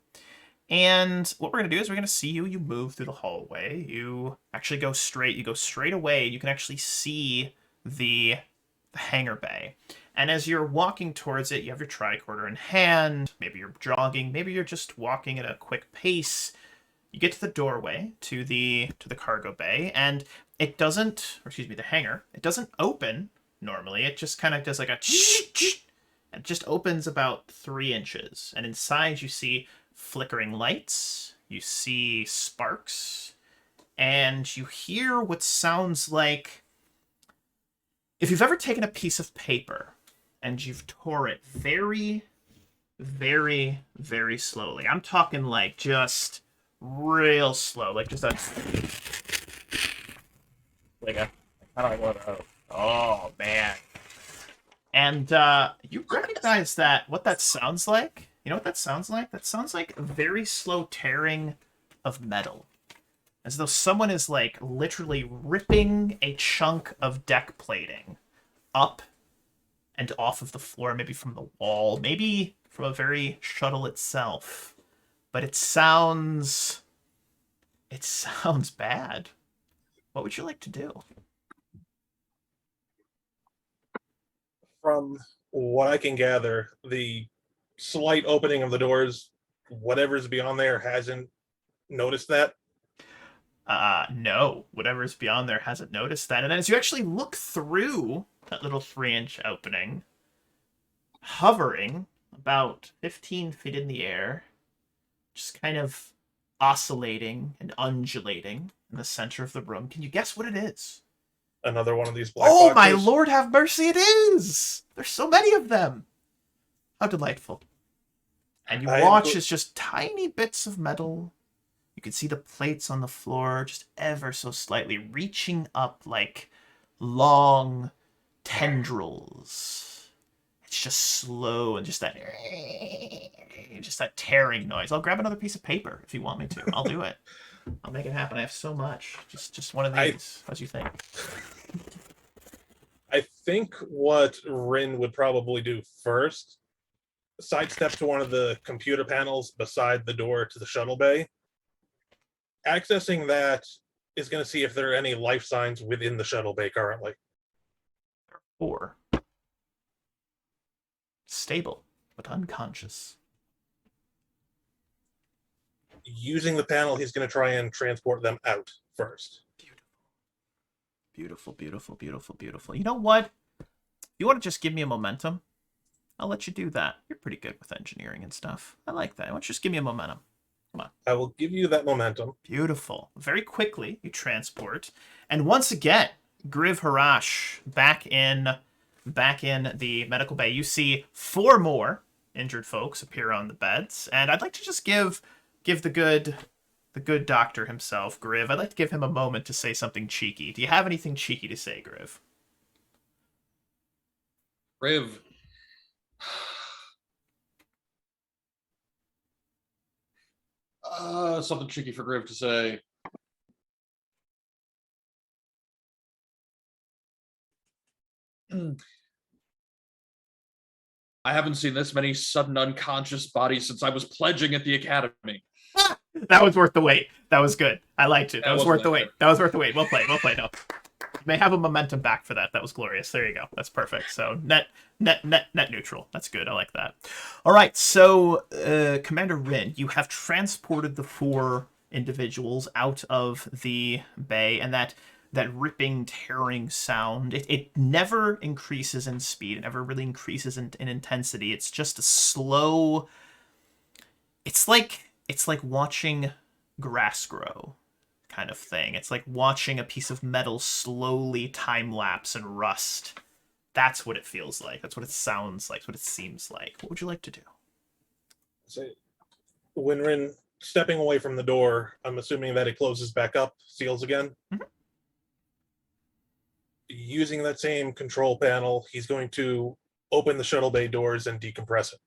And what we're going to do is we're going to see you move through the hallway. You actually go straight. You go straight away. You can actually see the hangar bay. And as you're walking towards it, you have your tricorder in hand. Maybe you're jogging. Maybe you're just walking at a quick pace. You get to the doorway to the cargo bay, and it doesn't, or excuse me, the hangar, it doesn't open normally. It just kind of does like a and just opens about 3 inches. And inside you see flickering lights, you see sparks, and you hear what sounds like, if you've ever taken a piece of paper and you've tore it very, very, very slowly. I'm talking like just real slow, like just a kind of like one of those. Oh man! And you recognize what that sounds like? You know what that sounds like? That sounds like a very slow tearing of metal, as though someone is like literally ripping a chunk of deck plating up and off of the floor, maybe from the wall, maybe from a very shuttle itself. But it sounds bad. What would you like to do? From what I can gather, the slight opening of the doors, whatever's beyond there hasn't noticed that. No, whatever's beyond there hasn't noticed that. And as you actually look through that little 3-inch opening, hovering about 15 feet in the air, just kind of oscillating and undulating in the center of the room. Can you guess what it is? another one of these black Oh my boxes. lord, have mercy! It is. There's so many of them. How delightful! And you watch as just tiny bits of metal. You can see the plates on the floor, just ever so slightly reaching up like long tendrils. It's just slow and just that tearing noise. I'll grab another piece of paper if you want me to. I'll do it. I'll make it happen. I have so much. Just one of these. What do you think? I think what Rin would probably do first, sidestep to one of the computer panels beside the door to the shuttle bay. Accessing that is going to see if there are any life signs within the shuttle bay currently. 4. Stable, but unconscious. Using the panel, he's going to try and transport them out first. Beautiful, beautiful, beautiful, beautiful. You know what? You want to just give me a momentum? I'll let you do that. You're pretty good with engineering and stuff. I like that. Why don't you just give me a momentum? Come on. I will give you that momentum. Beautiful. Very quickly, you transport. And once again, Griv Harash back in the medical bay. You see 4 more injured folks appear on the beds. And I'd like to just give the good doctor himself, Griv, I'd like to give him a moment to say something cheeky. Do you have anything cheeky to say, Griv? Griv. Something cheeky for Griv to say. I haven't seen this many sudden unconscious bodies since I was pledging at the academy. That was worth the wait. That was good. I liked it. That was worth the wait. That was worth the wait. Well played. Well played. No. You may have a momentum back for that. That was glorious. There you go. That's perfect. So net neutral. That's good. I like that. All right. So Commander Rin, you have transported the 4 individuals out of the bay, and that ripping, tearing sound, it never increases in speed. It never really increases in intensity. It's just a slow. It's like watching grass grow kind of thing. It's like watching a piece of metal slowly time-lapse and rust. That's what it feels like. That's what it sounds like. That's what it seems like. What would you like to do? So when Rin stepping away from the door, I'm assuming that it closes back up, seals again. Mm-hmm. Using that same control panel, he's going to open the shuttle bay doors and decompress it.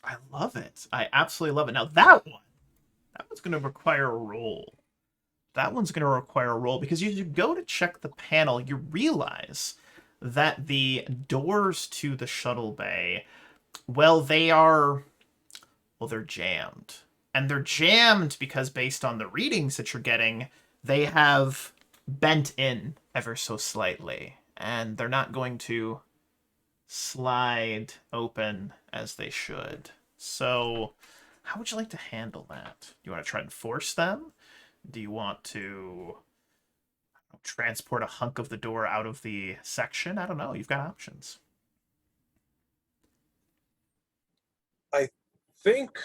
I love it. I absolutely love it. Now that one's going to require a roll. That one's going to require a roll because you go to check the panel, you realize that the doors to the shuttle bay, they're jammed. And they're jammed because based on the readings that you're getting, they have bent in ever so slightly. And they're not going to slide open as they should. So how would you like to handle that? Do you want to try and force them? Do you want to transport a hunk of the door out of the section? I don't know. You've got options. I think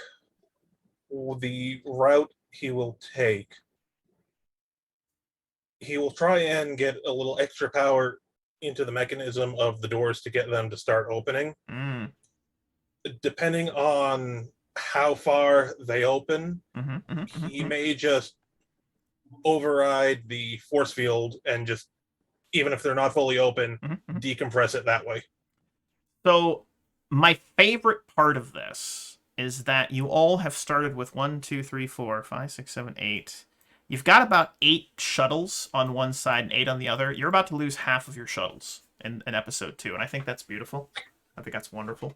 the route he will take, he will try and get a little extra power into the mechanism of the doors to get them to start opening. Depending on how far they open, he may just override the force field and just, even if they're not fully open, decompress it that way. So my favorite part of this is that you all have started with 1, 2, 3, 4, 5, 6, 7, 8. You've got about 8 shuttles on one side and 8 on the other. You're about to lose half of your shuttles in episode 2, and I think that's beautiful. I think that's wonderful.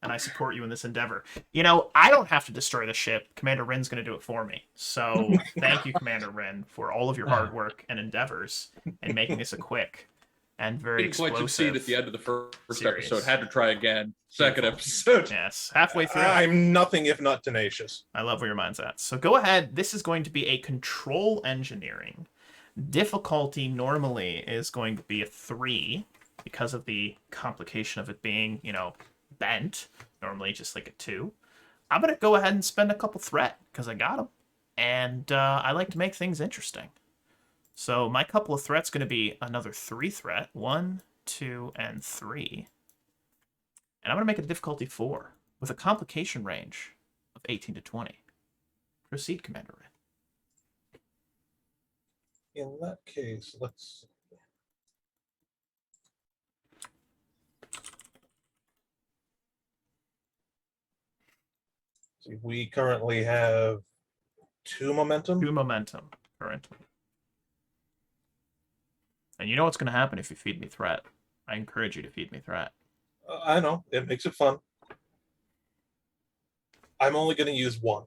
And I support you in this endeavor. You know, I don't have to destroy the ship. Commander Rin's going to do it for me. So thank you, Commander Rin, for all of your hard work and endeavors in making this a quick and very explosive quite succeed at the end of the first series. episode. Had to try again. Second episode. Yes, halfway through. I'm nothing if not tenacious. I love where your mind's at. So go ahead. This is going to be a control engineering. Difficulty normally is going to be a 3 because of the complication of it being, bent. Normally just like a 2. I'm going to go ahead and spend a couple threat because I got them. And I like to make things interesting. So my couple of threats going to be another 3 threat. 1, 2, and 3. And I'm going to make it a difficulty 4 with a complication range of 18 to 20. Proceed, Commander Rin. In that case, let's see. We currently have 2 momentum. 2 momentum currently. And you know what's going to happen if you feed me threat. I encourage you to feed me threat. I know, it makes it fun. I'm only going to use 1.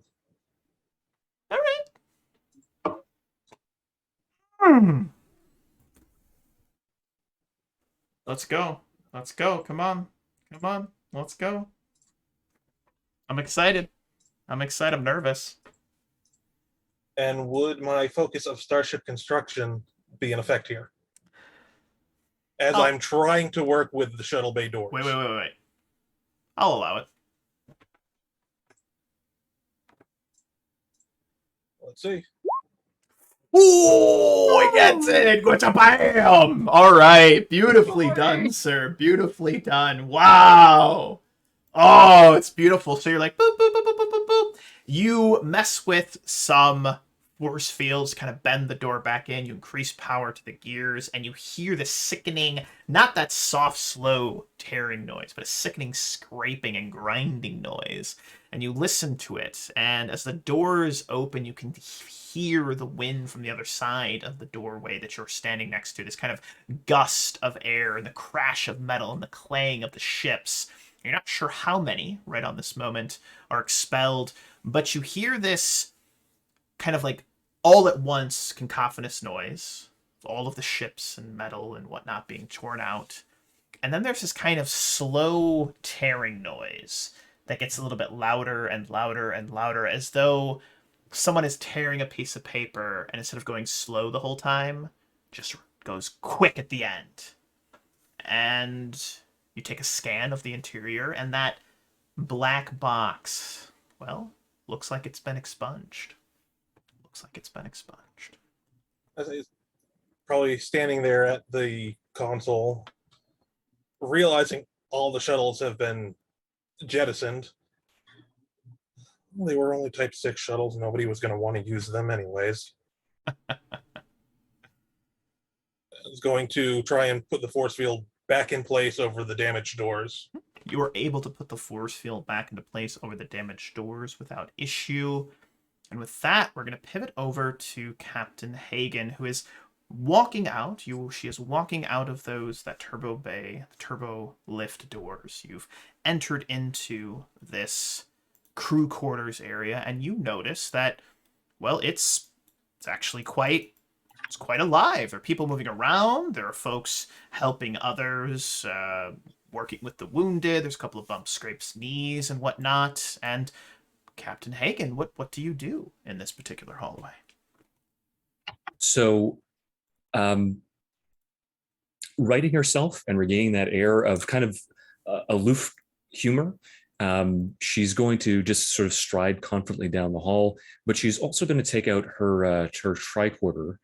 All right. Let's go. Let's go. Come on. Come on. Let's go. I'm excited. I'm excited. I'm nervous. And would my focus of starship construction be in effect here? As I'm trying to work with the shuttle bay doors. Wait. I'll allow it. Let's see. Ooh, he gets it! Bam! All right, beautifully done, sir. Beautifully done. Wow. Oh, it's beautiful. So you're like, boop, boop, boop, boop, boop, boop, boop. You mess with some force fields, kind of bend the door back in. You increase power to the gears, and you hear the sickening, not that soft, slow tearing noise, but a sickening scraping and grinding noise. And you listen to it, and as the doors open, you can hear the wind from the other side of the doorway that you're standing next to, this kind of gust of air and the crash of metal and the clang of the ships. You're not sure how many, right on this moment, are expelled, but you hear this kind of like all at once cacophonous noise, all of the ships and metal and whatnot being torn out. And then there's this kind of slow tearing noise that gets a little bit louder and louder and louder, as though someone is tearing a piece of paper, and instead of going slow the whole time, just goes quick at the end. And you take a scan of the interior, and that black box, well, looks like it's been expunged. Looks like it's been expunged. Probably standing there at the console, realizing all the shuttles have been jettisoned. They were only Type 6 shuttles. Nobody was going to want to use them anyways. I was going to try and put the force field back in place over the damaged doors. You were able to put the force field back into place over the damaged doors without issue. And with that, we're going to pivot over to Captain Hagen, who is walking out. She is walking out of that turbo bay, the turbo lift doors. You've entered into this crew quarters area, and you notice that, well, it's actually quite alive. There are people moving around. There are folks helping others, working with the wounded. There's a couple of bumps, scrapes, knees, and whatnot. And Captain Hagen, what do you do in this particular hallway? So, righting herself and regaining that air of kind of aloof humor, she's going to just sort of stride confidently down the hall, but she's also going to take out her tricorder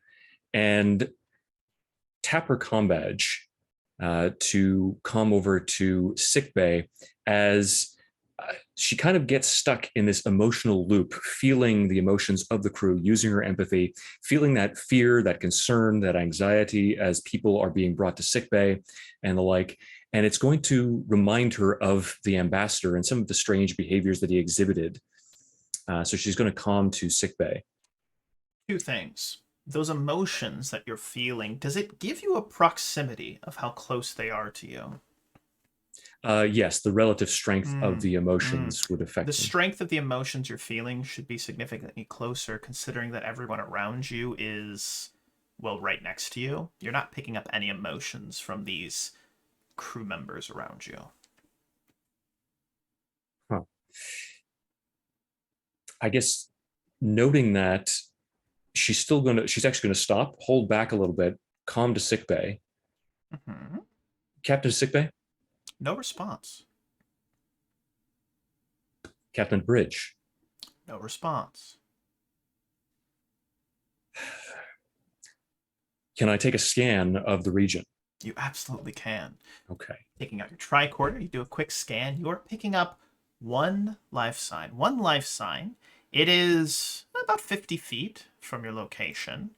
and tap her comm badge to come over to sickbay as she kind of gets stuck in this emotional loop, feeling the emotions of the crew, using her empathy, feeling that fear, that concern, that anxiety as people are being brought to sickbay and the like. And it's going to remind her of the ambassador and some of the strange behaviors that he exhibited. So she's going to calm to sickbay. 2 things. Those emotions that you're feeling, does it give you a proximity of how close they are to you? Yes, the relative strength of the emotions would affect the them. strength of the emotions you're feeling should be significantly closer, considering that everyone around you is, well, right next to you. You're not picking up any emotions from these crew members around you. Huh. I guess noting that she's actually going to stop, hold back a little bit, calm to sickbay. Mm-hmm. Captain to sickbay? No response. Captain Bridge? No response. Can I take a scan of the region? You absolutely can. Okay. Taking out your tricorder, you do a quick scan. You are picking up one life sign. One life sign. It is about 50 feet from your location.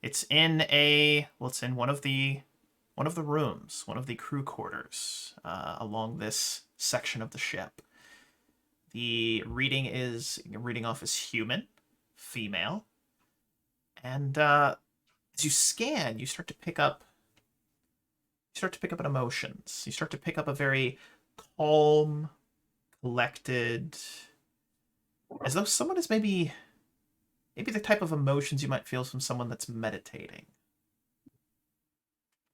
It's in it's in one of the rooms, one of the crew quarters along this section of the ship. The reading off as human, female, and as you scan, you start to pick up emotions. You start to pick up a very calm, collected, as though someone is maybe the type of emotions you might feel from someone that's meditating.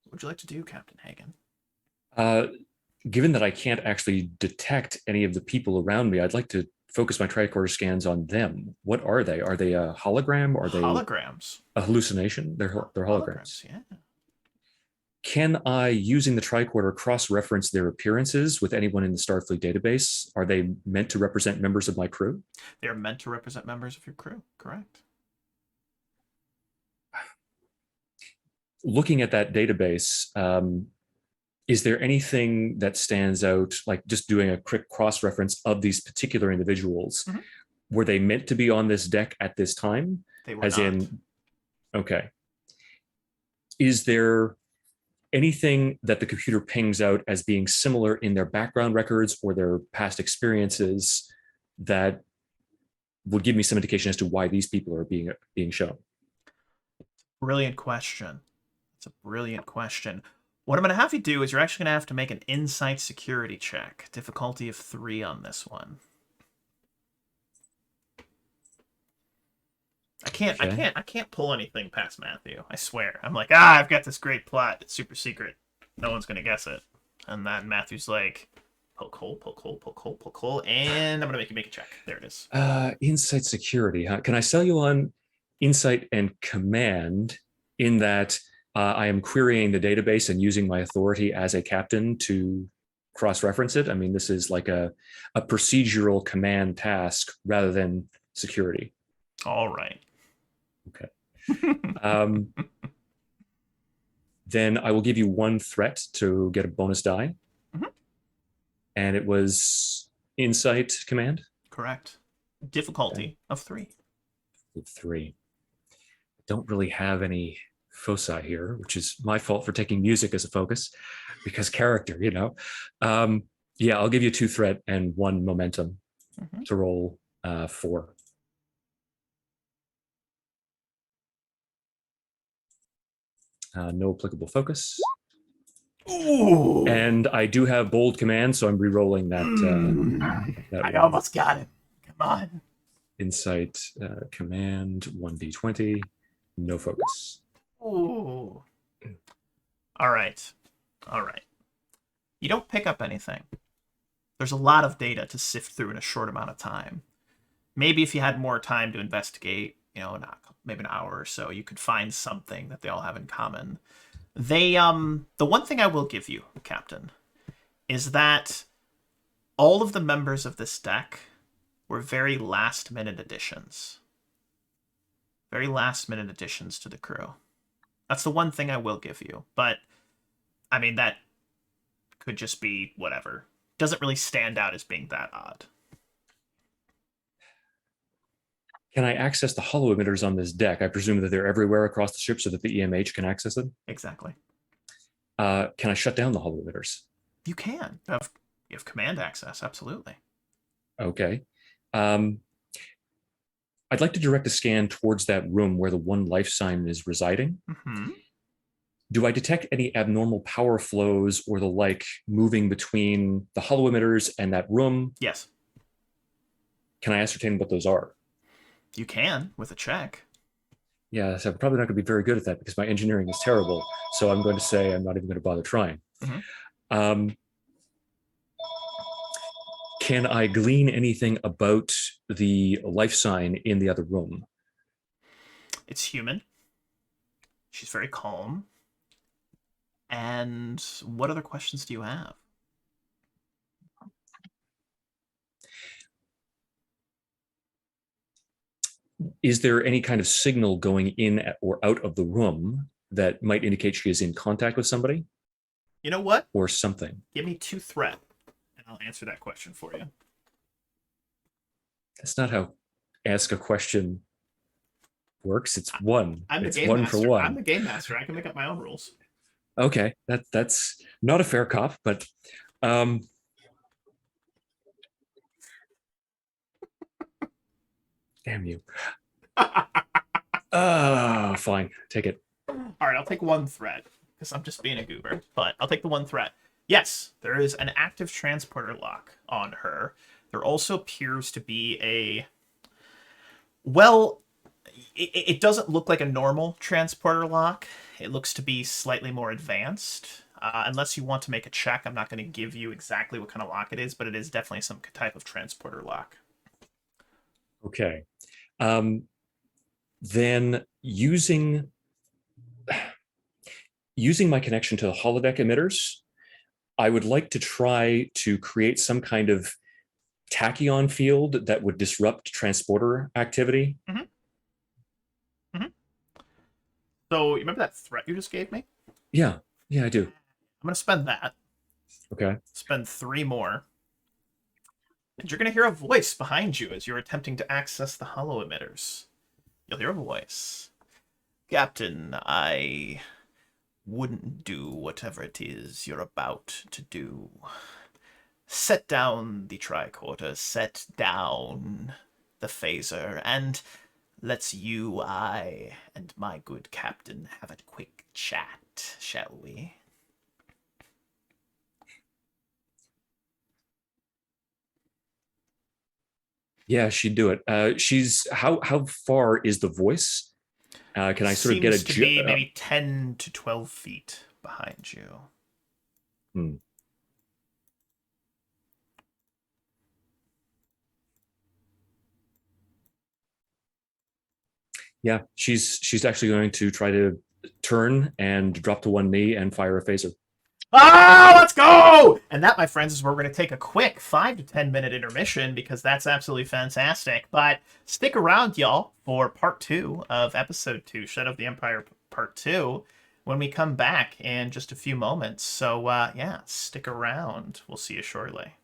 What would you like to do, Captain Hagen? Given that I can't actually detect any of the people around me, I'd like to focus my tricorder scans on them. What are they? Are they a hologram? Are they holograms? A hallucination? They're holograms. Yeah. Can I, using the tricorder, cross-reference their appearances with anyone in the Starfleet database? Are they meant to represent members of my crew? They are meant to represent members of your crew, correct. Looking at that database, is there anything that stands out, like just doing a quick cross-reference of these particular individuals? Mm-hmm. Were they meant to be on this deck at this time? They were not. Okay. Is there anything that the computer pings out as being similar in their background records or their past experiences that would give me some indication as to why these people are being shown? Brilliant question. It's a brilliant question. What I'm going to have you do is you're actually going to have to make an insight security check. Difficulty of 3 on this one. I can't pull anything past Matthew. I swear. I'm like, I've got this great plot. It's super secret. No one's going to guess it. And then Matthew's like, poke hole, poke hole, poke hole, poke hole. And I'm going to make you make a check. There it is. Insight security, huh? Can I sell you on insight and command in that I am querying the database and using my authority as a captain to cross-reference it? I mean, this is like a procedural command task rather than security. All right. Okay. Then I will give you 1 threat to get a bonus die. Mm-hmm. And it was insight command? Correct. Difficulty of 3. 3. Don't really have any foci here, which is my fault for taking music as a focus because character, you know. Yeah, I'll give you 2 threat and 1 momentum to roll 4. No applicable focus. Ooh. And I do have bold command, so I'm re-rolling that. I almost got it. Come on. Insight command 1d20. No focus. Ooh. All right. You don't pick up anything. There's a lot of data to sift through in a short amount of time. Maybe if you had more time to investigate, maybe an hour or so, you could find something that they all have in common. The one thing I will give you, Captain, is that all of the members of this deck were very last-minute additions. Very last-minute additions to the crew. That's the one thing I will give you. But, I mean, that could just be whatever. Doesn't really stand out as being that odd. Can I access the holo emitters on this deck? I presume that they're everywhere across the ship so that the EMH can access them? Exactly. Can I shut down the holo emitters? You can. You have command access, absolutely. Okay. I'd like to direct a scan towards that room where the 1 life sign is residing. Mm-hmm. Do I detect any abnormal power flows or the like moving between the holo emitters and that room? Yes. Can I ascertain what those are? You can, with a check. Yeah, so I'm probably not going to be very good at that because my engineering is terrible. So I'm going to say I'm not even going to bother trying. Mm-hmm. Can I glean anything about the life sign in the other room? It's human. She's very calm. And what other questions do you have? Is there any kind of signal going in or out of the room that might indicate she is in contact with somebody You know what? or something? Give me 2 threat, and I'll answer that question for you. That's not how ask a question works. It's one. I'm the It's game one master. for one. I'm the game master. I can make up my own rules. Okay, that's not a fair cop, but damn you. Fine, take it. All right, I'll take 1 threat because I'm just being a goober, but I'll take the 1 threat. Yes, there is an active transporter lock on her. There also appears to be a... Well, it doesn't look like a normal transporter lock. It looks to be slightly more advanced. Unless you want to make a check, I'm not going to give you exactly what kind of lock it is, but it is definitely some type of transporter lock. Okay. Then using my connection to the holodeck emitters, I would like to try to create some kind of tachyon field that would disrupt transporter activity. So, you remember that threat you just gave me? Yeah, I do. I'm going to spend that. Okay. Spend 3 more. And you're going to hear a voice behind you as you're attempting to access the holo emitters. You'll hear a voice. Captain, I wouldn't do whatever it is you're about to do. Set down the tricorder, set down the phaser, and let's you, I, and my good captain have a quick chat, shall we? Yeah, she'd do it. She's how far is the voice? Can I sort of get a Seems to be maybe 10 to 12 feet behind you. Hmm. Yeah, she's actually going to try to turn and drop to one knee and fire a phaser. Ah, let's go! And that, my friends, is where we're going to take a quick 5 to 10 minute intermission because that's absolutely fantastic. But stick around, y'all, for part 2 of episode 2, Shadow of the Empire part 2, when we come back in just a few moments. So, yeah, stick around. We'll see you shortly.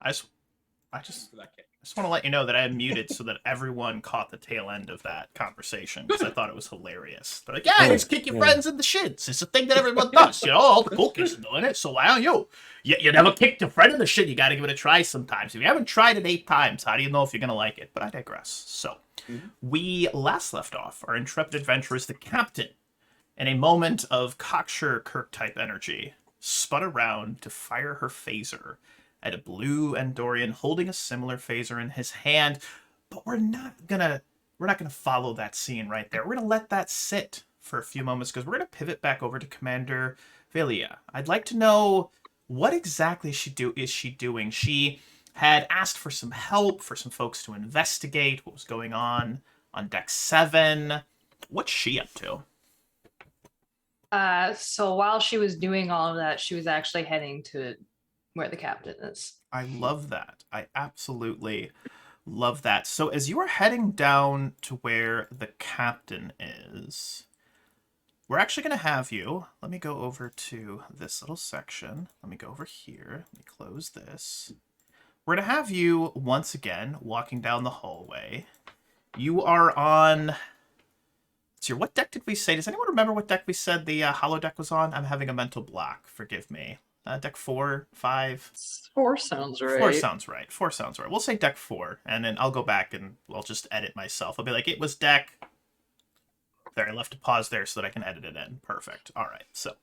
I just For that kid. I just want to let you know that I had muted so that everyone caught the tail end of that conversation because I thought it was hilarious. They're like, yeah, just kick your friends in the shits. It's a thing that everyone does. You know, all the cool kids are doing it, so why don't you? You never kicked your friend in the shit. You got to give it a try sometimes. If you haven't tried it 8 times, how do you know if you're going to like it? But I digress. So, we last left off our intrepid adventurers, the captain, in a moment of cocksure Kirk-type energy, spun around to fire her phaser at a blue Andorian holding a similar phaser in his hand, but we're not gonna follow that scene right there. We're gonna let that sit for a few moments because we're gonna pivot back over to Commander Velia. I'd like to know what exactly is she doing. She had asked for some help, for some folks to investigate what was going on Deck 7. What's she up to? So while she was doing all of that, she was actually heading to where the captain is. I love that. I absolutely love that. So as you are heading down to where the captain is, we're actually going to have you, let me go over to this little section. Let me go over here. Let me close this. We're going to have you once again walking down the hallway. You are on... Let's see, what deck did we say? Does anyone remember what deck we said the holodeck was on? I'm having a mental block. Forgive me. Deck 4, 5? 4 sounds right. 4 sounds right. 4 sounds right. We'll say deck 4, and then I'll go back and I'll just edit myself. I'll be like, it was deck... There, I left a pause there so that I can edit it in. Perfect. All right, so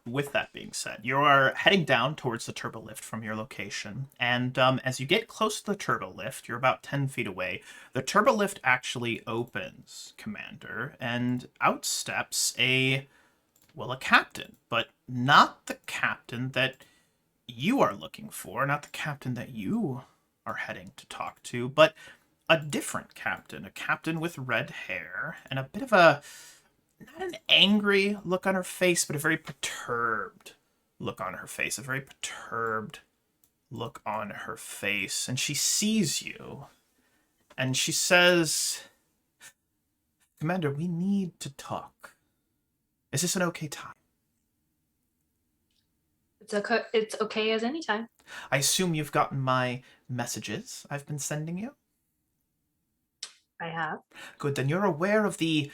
with that being said, you are heading down towards the turbo lift from your location, and as you get close to the turbo lift, you're about 10 feet away, the turbo lift actually opens, Commander, and out steps a captain, but not the captain that you are looking for, not the captain that you are heading to talk to, but a different captain, a captain with red hair and a bit of a, not an angry look on her face, but a very perturbed look on her face, And she sees you and she says, Commander, we need to talk. Is this an okay time? It's okay as any time. I assume you've gotten my messages I've been sending you? I have. Good, then you're aware of the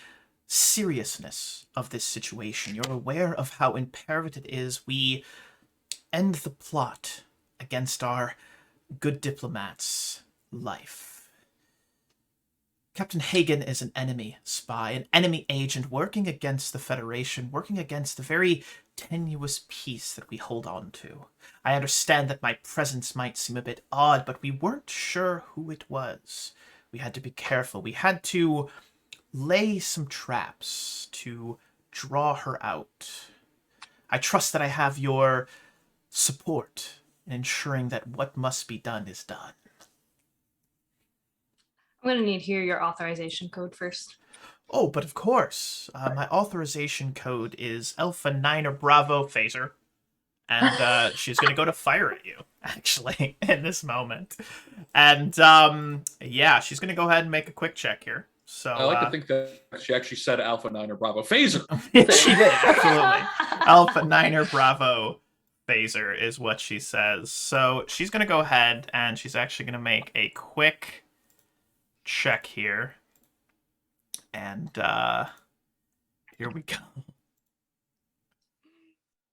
seriousness of this situation. You're aware of how imperative it is we end the plot against our good diplomat's life. Captain Hagen is an enemy spy, an enemy agent working against the Federation, working against the very tenuous peace that we hold on to. I understand that my presence might seem a bit odd, but we weren't sure who it was. We had to be careful. We had to lay some traps to draw her out. I trust that I have your support in ensuring that what must be done is done. I'm going to need to hear your authorization code first. Oh, but of course. My authorization code is Alpha Niner Bravo Phaser. And she's going to go to fire at you, actually, in this moment. And, yeah, she's going to go ahead and make a quick check here. So I like to think that she actually said Alpha 9 or Bravo Phaser. She did, absolutely. Alpha Niner Bravo Phaser is what she says. So she's going to go ahead and she's actually going to make a quick check here. And here we go.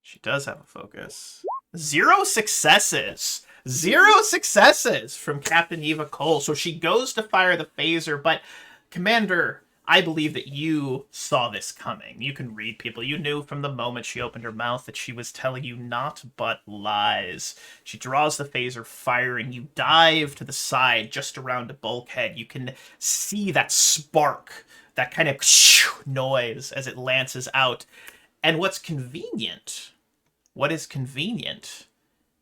She does have a focus. 0 successes. 0 successes from Captain Eva Cole. So she goes to fire the phaser, but Commander, I believe that you saw this coming. You can read people. You knew from the moment she opened her mouth that she was telling you naught but lies. She draws the phaser, firing. You dive to the side, just around a bulkhead. You can see that spark, that kind of noise as it lances out. And what is convenient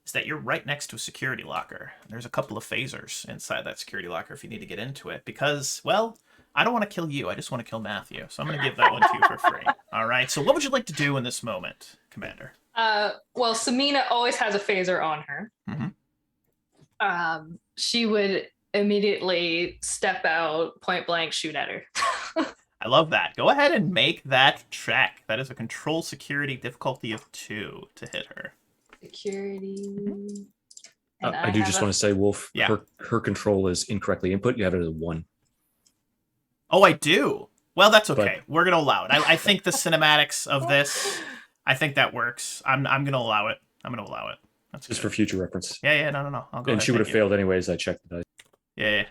is that you're right next to a security locker. There's a couple of phasers inside that security locker if you need to get into it. Because, well, I don't want to kill you. I just want to kill Matthew. So I'm going to give that one to you for free. All right. So what would you like to do in this moment, Commander? Well, Samina always has a phaser on her. Mm-hmm. She would immediately step out, point blank, shoot at her. I love that. Go ahead and make that check. That is a control security difficulty of 2 to hit her. Security. And I do just want to say, Wolf, Yeah. her control is incorrectly input. You have it as a 1. Oh, I do. Well, that's okay. But- We're gonna allow it. I think the cinematics of this, I think that works. I'm gonna allow it. I'm gonna allow it. That's just good. for future reference. Yeah, no. I'll go And ahead. she would have Thank you. failed anyways. I checked the dice. Yeah.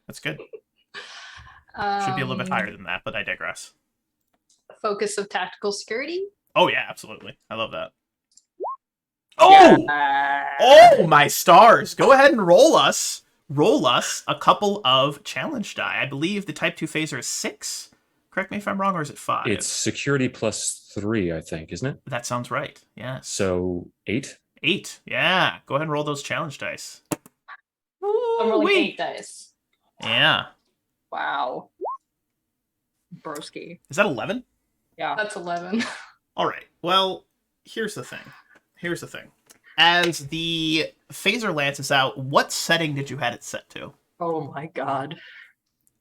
That's good. Should be a little bit higher than that, but I digress. Focus of tactical security. Oh yeah, absolutely. I love that. Oh! Oh my stars! Go ahead and roll us a couple of challenge die. I believe the Type 2 phaser is 6. Correct me if I'm wrong, or is it 5? It's security plus 3, I think, isn't it? That sounds right. Yes. So 8. 8. Yeah. Go ahead and roll those challenge dice. I'm rolling 8 dice. Yeah. Wow. Broski. Is that 11? Yeah. That's 11. All right. Well, here's the thing. As the phaser lances out, what setting did you have it set to? Oh my god.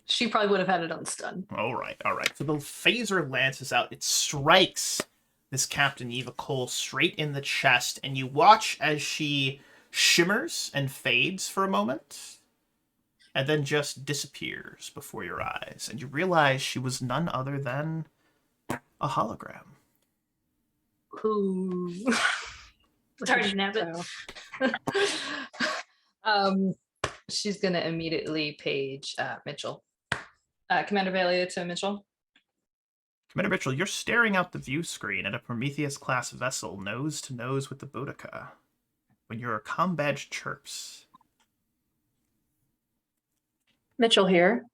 She probably would have had it on stun. All right. So the phaser lances out. It strikes this Captain Eva Cole straight in the chest, and you watch as she shimmers and fades for a moment, and then just disappears before your eyes. And you realize she was none other than a hologram. Ooh. Sorry to nab it. She's gonna immediately page Mitchell. Commander Valia to Mitchell. Commander Mitchell, you're staring out the view screen at a Prometheus-class vessel nose to nose with the Boudica when your comm badge chirps. Mitchell here.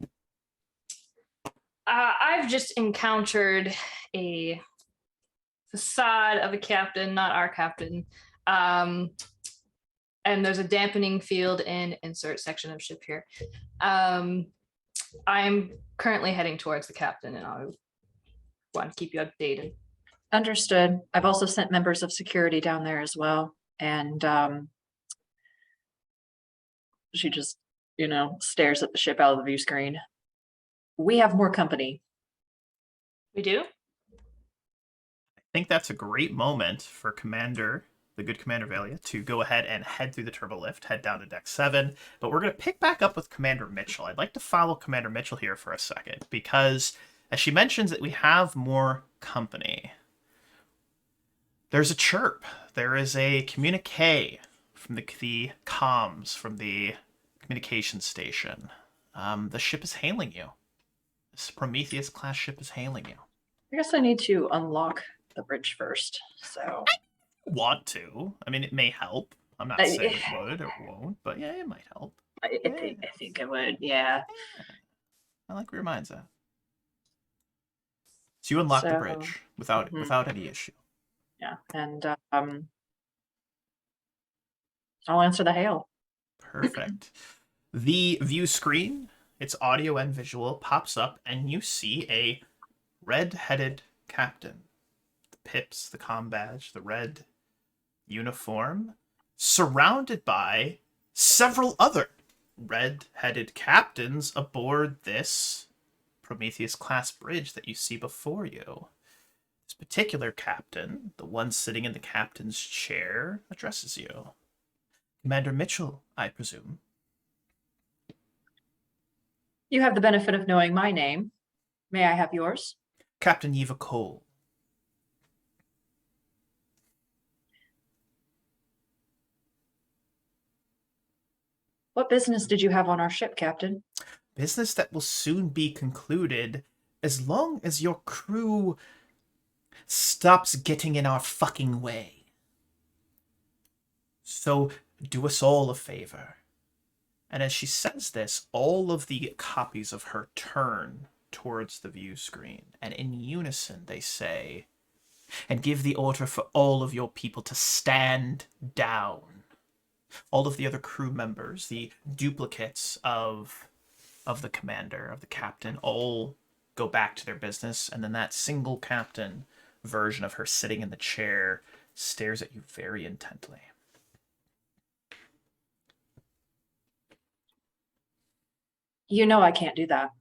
I've just encountered a facade of a captain, not our captain. And there's a dampening field in insert section of ship here. I'm currently heading towards the captain, and I want to keep you updated. Understood. I've also sent members of security down there as well. And she just, stares at the ship out of the view screen. We have more company. We do? I think that's a great moment for the good Commander Valia, to go ahead and head through the turbo lift, head down to deck 7. But we're going to pick back up with Commander Mitchell. I'd like to follow Commander Mitchell here for a second, because as she mentions that we have more company, there's a chirp. There is a communique from the comms, from the communication station. The ship is hailing you. This Prometheus-class ship is hailing you. I guess I need to unlock the bridge first, so... Want to. I mean, it may help. I'm not saying it would or won't, but yeah, it might help. I think it would, yeah. I like where your mind's at. So you unlock the bridge without any issue. Yeah, and I'll answer the hail. Perfect. The view screen, its audio and visual, pops up, and you see a red-headed captain. The pips, the comm badge, the red uniform, surrounded by several other red-headed captains aboard this Prometheus-class bridge that you see before you. This particular captain, the one sitting in the captain's chair, addresses you. Commander Mitchell, I presume. You have the benefit of knowing my name. May I have yours? Captain Eva Cole. What business did you have on our ship, Captain? Business that will soon be concluded, as long as your crew stops getting in our fucking way. So do us all a favor. And as she says this, all of the copies of her turn towards the view screen, and in unison they say, and give the order for all of your people to stand down. All of the other crew members, the duplicates of the commander, of the captain, all go back to their business, and then that single captain version of her sitting in the chair stares at you very intently. You know I can't do that.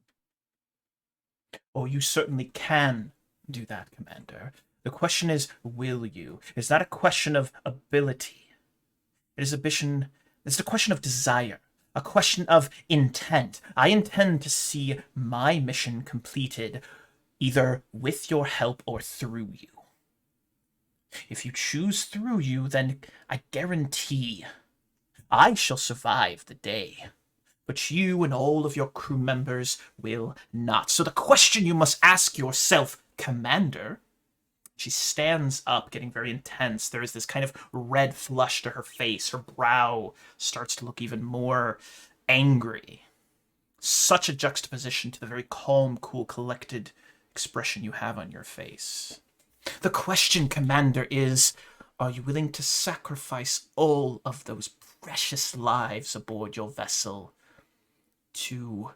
Oh, you certainly can do that, Commander. The question is, will you? It's not a question of ability. It is It's a question of desire, a question of intent. I intend to see my mission completed either with your help or through you. If you choose through you, then I guarantee I shall survive the day. But you and all of your crew members will not. So the question you must ask yourself, Commander. She stands up, getting very intense. There is this kind of red flush to her face. Her brow starts to look even more angry. Such a juxtaposition to the very calm, cool, collected expression you have on your face. The question, Commander, is, are you willing to sacrifice all of those precious lives aboard your vessel to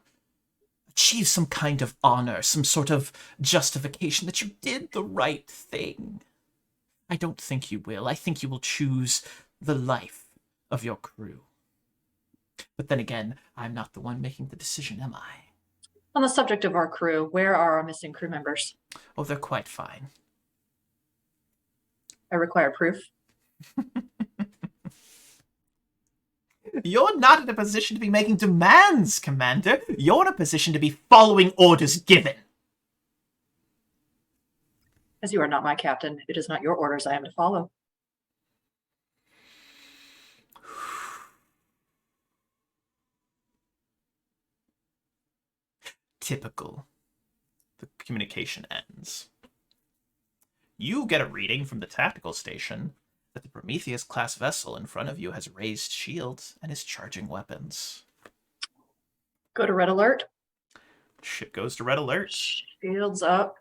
achieve some kind of honor, some sort of justification that you did the right thing? I don't think you will. I think you will choose the life of your crew. But then again, I'm not the one making the decision, am I? On the subject of our crew, where are our missing crew members? Oh, they're quite fine. I require proof. You're not in a position to be making demands, Commander. You're in a position to be following orders given. As you are not my captain, it is not your orders I am to follow. Typical. The communication ends. You get a reading from the tactical station that the Prometheus-class vessel in front of you has raised shields and is charging weapons. Go to red alert. Ship goes to red alert. Shields up.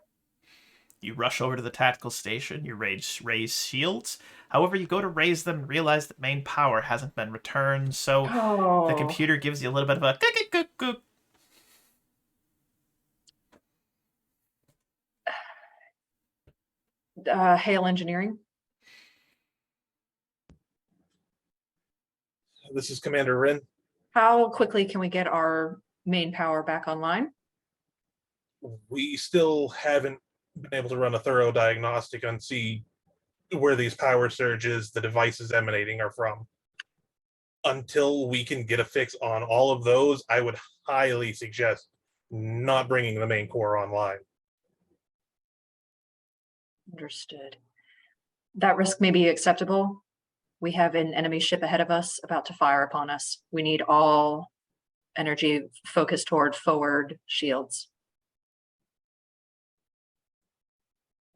You rush over to the tactical station. You raise shields. However, you go to raise them and realize that main power hasn't been returned, so the computer gives you a little bit of a Hail engineering. This is Commander Rin. How quickly can we get our main power back online? We still haven't been able to run a thorough diagnostic and see where these power surges the devices emanating are from. Until we can get a fix on all of those, I would highly suggest not bringing the main core online. Understood. That risk may be acceptable. We have an enemy ship ahead of us about to fire upon us. We need all energy focused toward forward shields.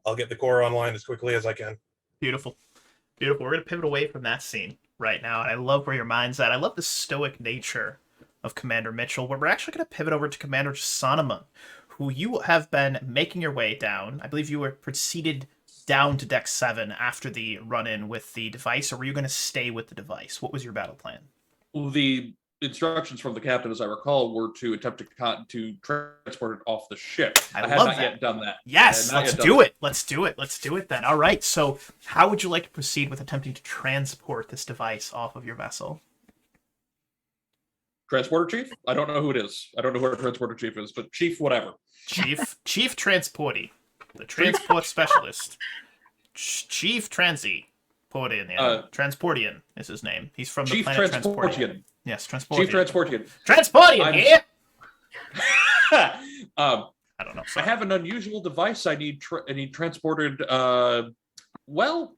I'll get the core online as quickly as I can. Beautiful. Beautiful. We're going to pivot away from that scene right now, and I love where your mind's at. I love the stoic nature of Commander Mitchell, where we're actually going to pivot over to Commander Sonneman, who you have been making your way down. I believe you were proceeded down to Deck 7 after the run-in with the device, or were you going to stay with the device? What was your battle plan? Well, the instructions from the captain, as I recall, were to attempt to transport it off the ship. I had not yet done that. Yes, let's do it. Let's do it. Let's do it then. All right, so how would you like to proceed with attempting to transport this device off of your vessel? Transporter chief? I don't know who it is. I don't know who our transporter chief is, but chief whatever. Chief Transporty, the transport specialist. Chief Transi. Transportian is his name. He's from the planet Transportian. Yes, Transportian. Chief Transportian. Transportian, yeah! I don't know. Sorry. I have an unusual device I need transported, well,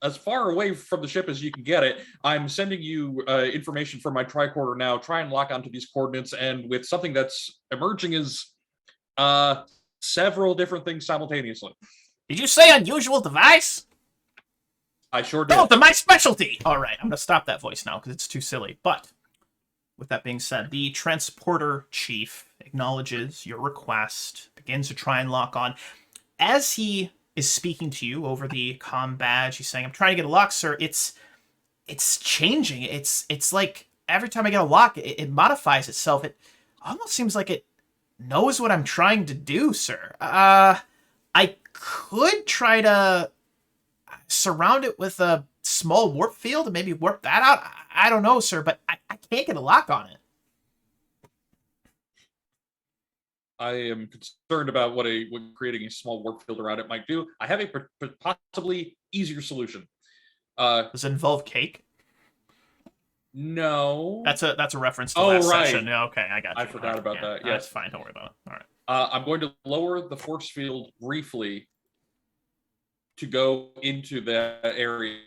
as far away from the ship as you can get it. I'm sending you information from my tricorder now. Try and lock onto these coordinates, and with something that's emerging as several different things simultaneously. Did you say unusual device? I sure did. Oh, my specialty! All right, I'm going to stop that voice now because it's too silly. But with that being said, the transporter chief acknowledges your request, begins to try and lock on. As he is speaking to you over the comm badge, he's saying, I'm trying to get a lock, sir. It's changing. It's like every time I get a lock, it modifies itself. It almost seems like it knows what I'm trying to do, sir. I could try to surround it with a small warp field and maybe warp that out. I don't know, sir, but I can't get a lock on it. I am concerned about what creating a small warp field around it might do. I have a possibly easier solution. Does it involve cake? No. That's a reference to Oh, last right. session. Yeah, okay, I got you. I forgot about that. That's Yes. fine. Don't worry about it. All right. I'm going to lower the force field briefly to go into that area,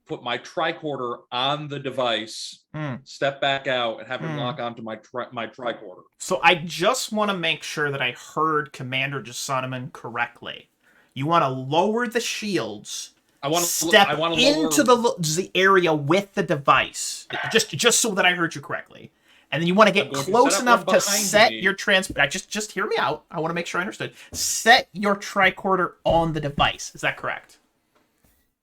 put my tricorder on the device, step back out, and have it lock onto my tricorder. So I just want to make sure that I heard Commander Jasoniman correctly. You want to lower the shields. I want to into the area with the device, just so that I heard you correctly. And then you want to get close enough to set your just hear me out. I want to make sure I understood. Set your tricorder on the device. Is that correct?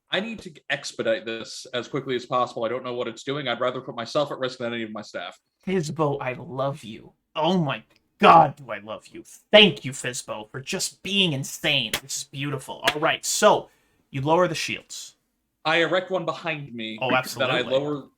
I need to expedite this as quickly as possible. I don't know what it's doing. I'd rather put myself at risk than any of my staff. Fizbo, I love you. Oh my God, do I love you. Thank you, Fizbo, for just being insane. This is beautiful. All right, so you lower the shields. I erect one behind me. Oh, absolutely.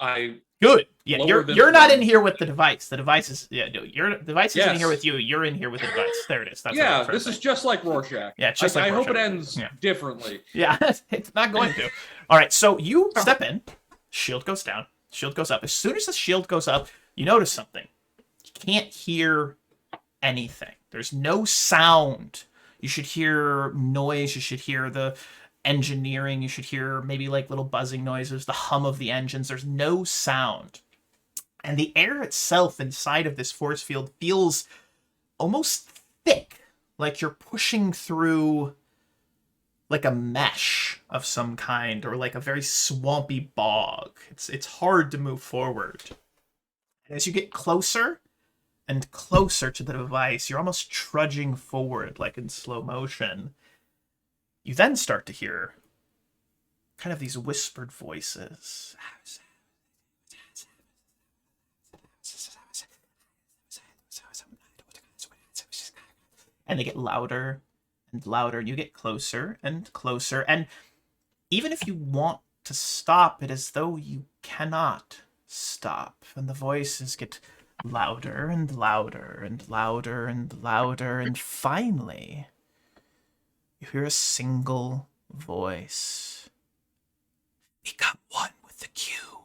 Then Good. Yeah, you're not in here with the device. The device is your device is in here with you. You're in here with the device. There it is. That's this is just like Rorschach. Yeah, just like I Rorschach. hope it ends differently. Yeah, it's not going to. All right, so you step in. Shield goes down. Shield goes up. As soon as the shield goes up, you notice something. You can't hear anything. There's no sound. You should hear noise. You should hear the engineering. You should hear maybe like little buzzing noises, the hum of the engines. There's no sound. And the air itself inside of this force field feels almost thick, like you're pushing through like a mesh of some kind, or like a very swampy bog. It's hard to move forward. And as you get closer and closer to the device, you're almost trudging forward like in slow motion. You then start to hear kind of these whispered voices. And they get louder and louder. You get closer and closer. And even if you want to stop, it is though you cannot stop. And the voices get louder and louder and louder and louder. And finally, you hear a single voice. Become one with the cube.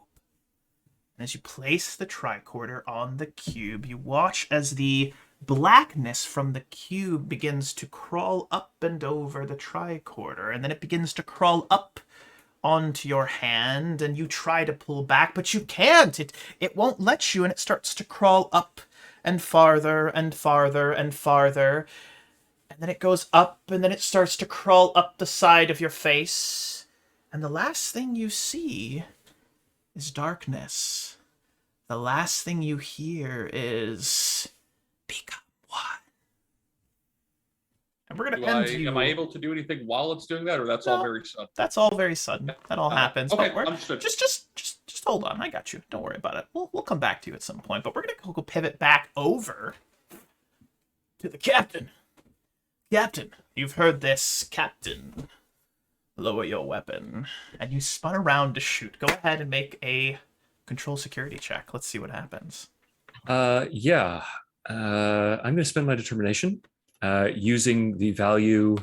And as you place the tricorder on the cube, you watch as the blackness from the cube begins to crawl up and over the tricorder, and then it begins to crawl up onto your hand, and you try to pull back, but you can't. It won't let you, and it starts to crawl up and farther and farther and farther. And then it goes up, and then it starts to crawl up the side of your face. And the last thing you see is darkness. The last thing you hear is, become one. And we're going to end you. Am I able to do anything while it's doing that, or that's all very sudden? That's all very sudden. That all happens. Okay, understood. Just hold on. I got you. Don't worry about it. We'll come back to you at some point. But we're going to go pivot back over to the captain. Captain, you've heard this. Captain, lower your weapon. And you spun around to shoot. Go ahead and make a control security check. Let's see what happens. Yeah. I'm going to spend my determination using the value.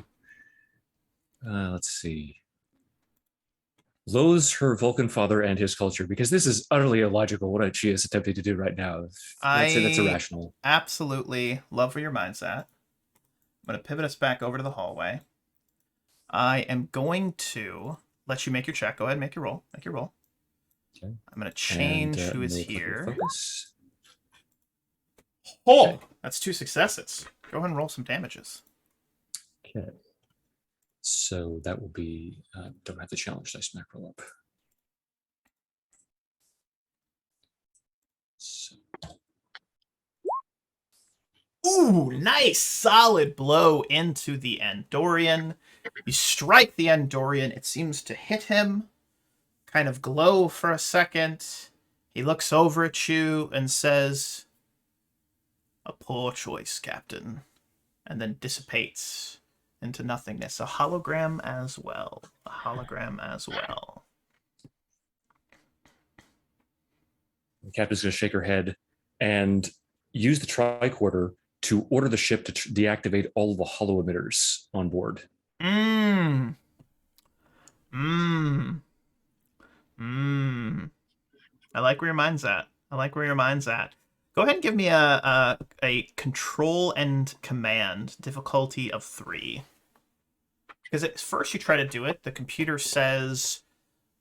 Let's see. Loathes her Vulcan father and his culture, because this is utterly illogical what she is attempting to do right now. I'd say that's irrational. Absolutely love where your mind's at. I'm going to pivot us back over to the hallway. I am going to let you make your check. Go ahead and make your roll. Make your roll. Okay. I'm going to change who is here. Focus. Oh, okay. That's 2 successes. Go ahead and roll some damages. Okay. So that will be, don't have the challenge dice macro up. So. Ooh, nice solid blow into the Andorian. You strike the Andorian. It seems to hit him, kind of glow for a second. He looks over at you and says, "A poor choice, Captain," and then dissipates into nothingness. A hologram as well. A hologram as well. The captain's going to shake her head and use the tricorder to order the ship to deactivate all of the holo emitters on board. I like where your mind's at. I like where your mind's at. Go ahead and give me a control and command difficulty of 3. Because at first you try to do it, the computer says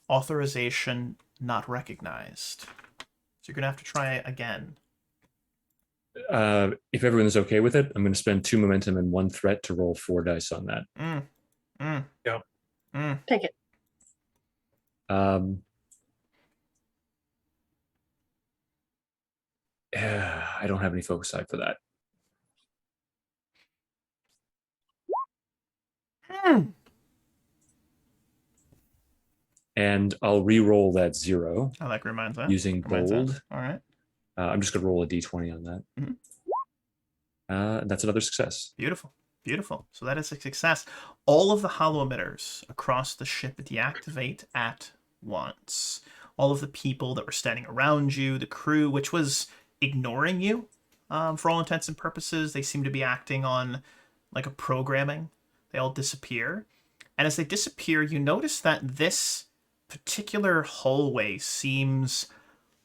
authorization not recognized. So you're going to have to try it again. If everyone's okay with it, I'm going to spend 2 momentum and 1 threat to roll 4 dice on that. Yep. Take it. I don't have any focus side for that. And I'll re-roll that 0. I like reminds that. Using bold. All right. I'm just going to roll a d20 on that. That's another success. Beautiful. Beautiful. So that is a success. All of the holo emitters across the ship deactivate at once. All of the people that were standing around you, the crew, which was ignoring you, for all intents and purposes, they seem to be acting on like a programming. They all disappear. And as they disappear, you notice that this particular hallway seems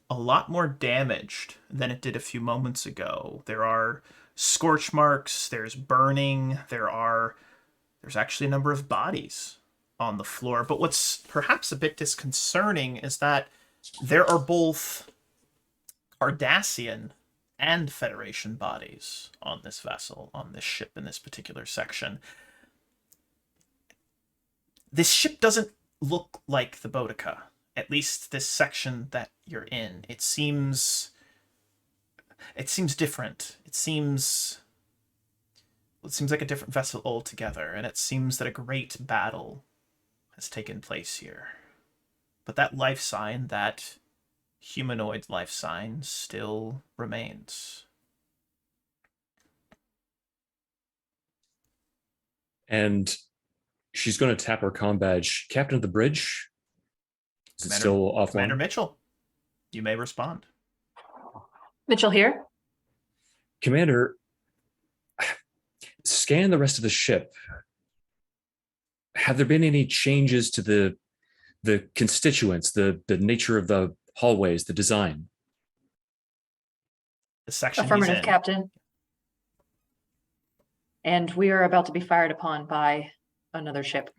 a lot more damaged than it did a few moments ago. There are scorch marks, there's burning, there's actually a number of bodies on the floor. But what's perhaps a bit disconcerting is that there are both Cardassian and Federation bodies on this vessel, on this ship in this particular section. This ship doesn't look like the Boudica, at least this section that you're in. It seems different. It seems like a different vessel altogether, and it seems that a great battle has taken place here. But that life sign, that humanoid life sign, still remains. And she's going to tap her comm badge. Captain of the bridge? Is it still offline? Commander Mitchell, you may respond. Mitchell here. Commander, scan the rest of the ship. Have there been any changes to the constituents, the nature of the hallways, the design? The section Affirmative, Captain. And we are about to be fired upon by another ship.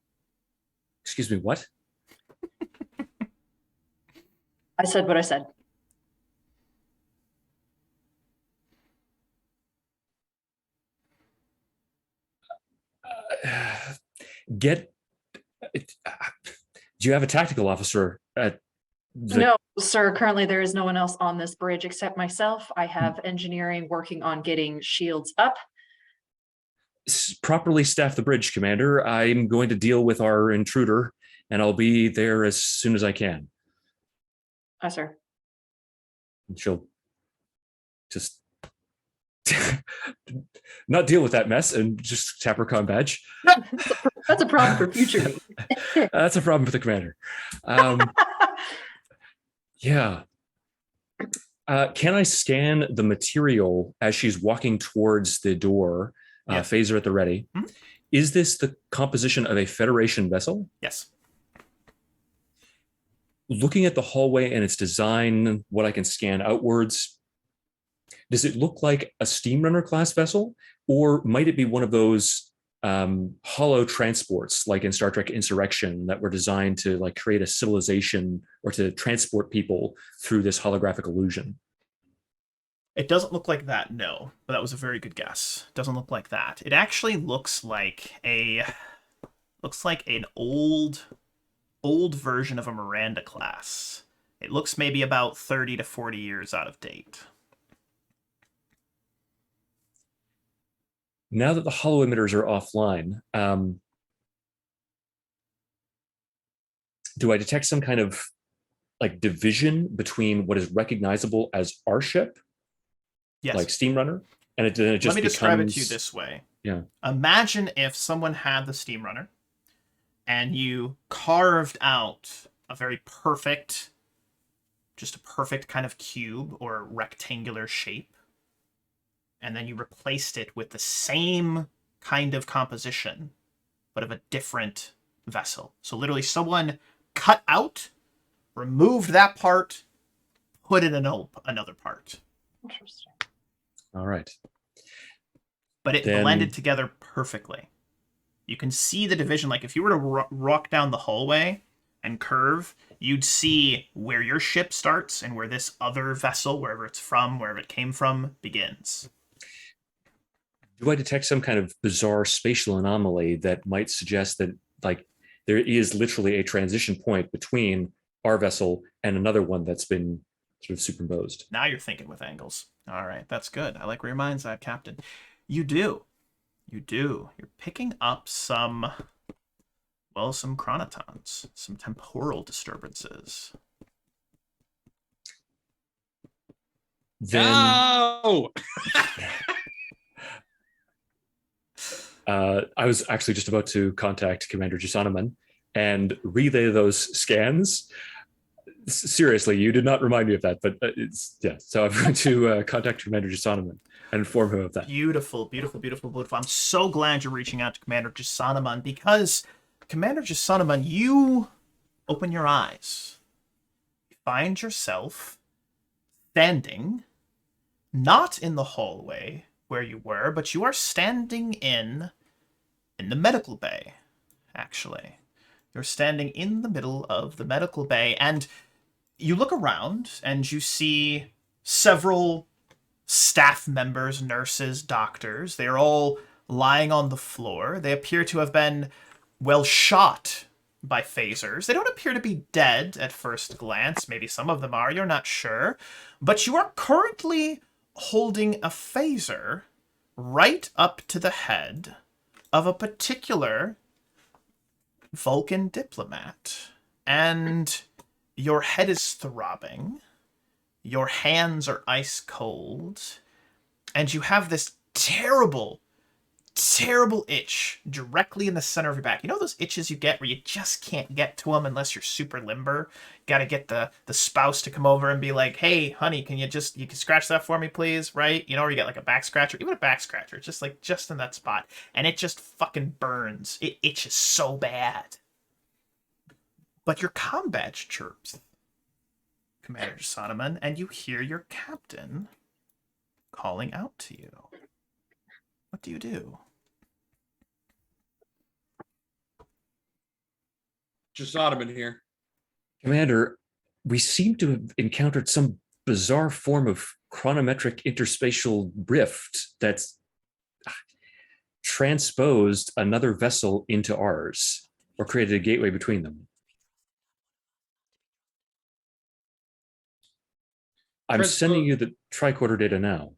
Excuse me, what? I said what I said. Do you have a tactical officer at No, sir. Currently, there is no one else on this bridge except myself. I have engineering working on getting shields up. Properly staff the bridge, Commander? I'm going to deal with our intruder, and I'll be there as soon as I can. Aye, sir. She'll just not deal with that mess and just tap her comm badge. That's a problem for future. That's a problem for the commander. Yeah. Can I scan the material as she's walking towards the door? Yes. Phaser at the ready. Mm-hmm. Is this the composition of a Federation vessel? Yes. Looking at the hallway and its design, what I can scan outwards, does it look like a steam runner class vessel, or might it be one of those hollow transports like in Star Trek Insurrection that were designed to like create a civilization or to transport people through this holographic illusion? It doesn't look like that, no. But that was a very good guess. It doesn't look like that. It actually looks like an old version of a Miranda class. It looks maybe about 30 to 40 years out of date. Now that the holo emitters are offline, do I detect some kind of like division between what is recognizable as our ship, yes, like Steam Runner, and it just Let me describe it to you this way. Yeah. Imagine if someone had the Steam Runner and you carved out a very perfect, just a perfect kind of cube or rectangular shape, and then you replaced it with the same kind of composition, but of a different vessel. So literally someone cut out, removed that part, put in another part. Interesting. All right. But it Then- blended together perfectly. You can see the division. Like if you were to walk down the hallway and curve, you'd see where your ship starts and where this other vessel, wherever it's from, wherever it came from, begins. Do I detect some kind of bizarre spatial anomaly that might suggest that, like, there is literally a transition point between our vessel and another one that's been sort of superimposed? Now you're thinking with angles. All right, that's good. I like where your mind's at, Captain. You do. You do. You're picking up some chronotons, some temporal disturbances. Then No! I was actually just about to contact Commander Jasanaman and relay those scans. Seriously, you did not remind me of that, but so I'm going to contact Commander Jasanaman and inform him of that. Beautiful, beautiful, beautiful, beautiful. I'm so glad you're reaching out to Commander Jasanaman, because Commander Jasanaman, you open your eyes. You find yourself standing, not in the hallway where you were, but you are standing in the medical bay, actually. You're standing in the middle of the medical bay, and you look around and you see several staff members, nurses, doctors. They're all lying on the floor. They appear to have been, well, shot by phasers. They don't appear to be dead at first glance. Maybe some of them are. You're not sure. But you are currently holding a phaser right up to the head of a particular Vulcan diplomat. And your head is throbbing. Your hands are ice cold. And you have this terrible, terrible itch directly in the center of your back. You know those itches you get where you just can't get to them unless you're super limber? Got to get the spouse to come over and be like, hey, honey, you can scratch that for me, please? Right? You know, or you get like a back scratcher, even a back scratcher, just in that spot. And it just fucking burns. It itches so bad. But your comm badge chirps, Commander Jasanaman, and you hear your captain calling out to you. What do you do? Jasanaman here. Commander, we seem to have encountered some bizarre form of chronometric interspatial rift that's transposed another vessel into ours, or created a gateway between them. I'm sending you the tricorder data now.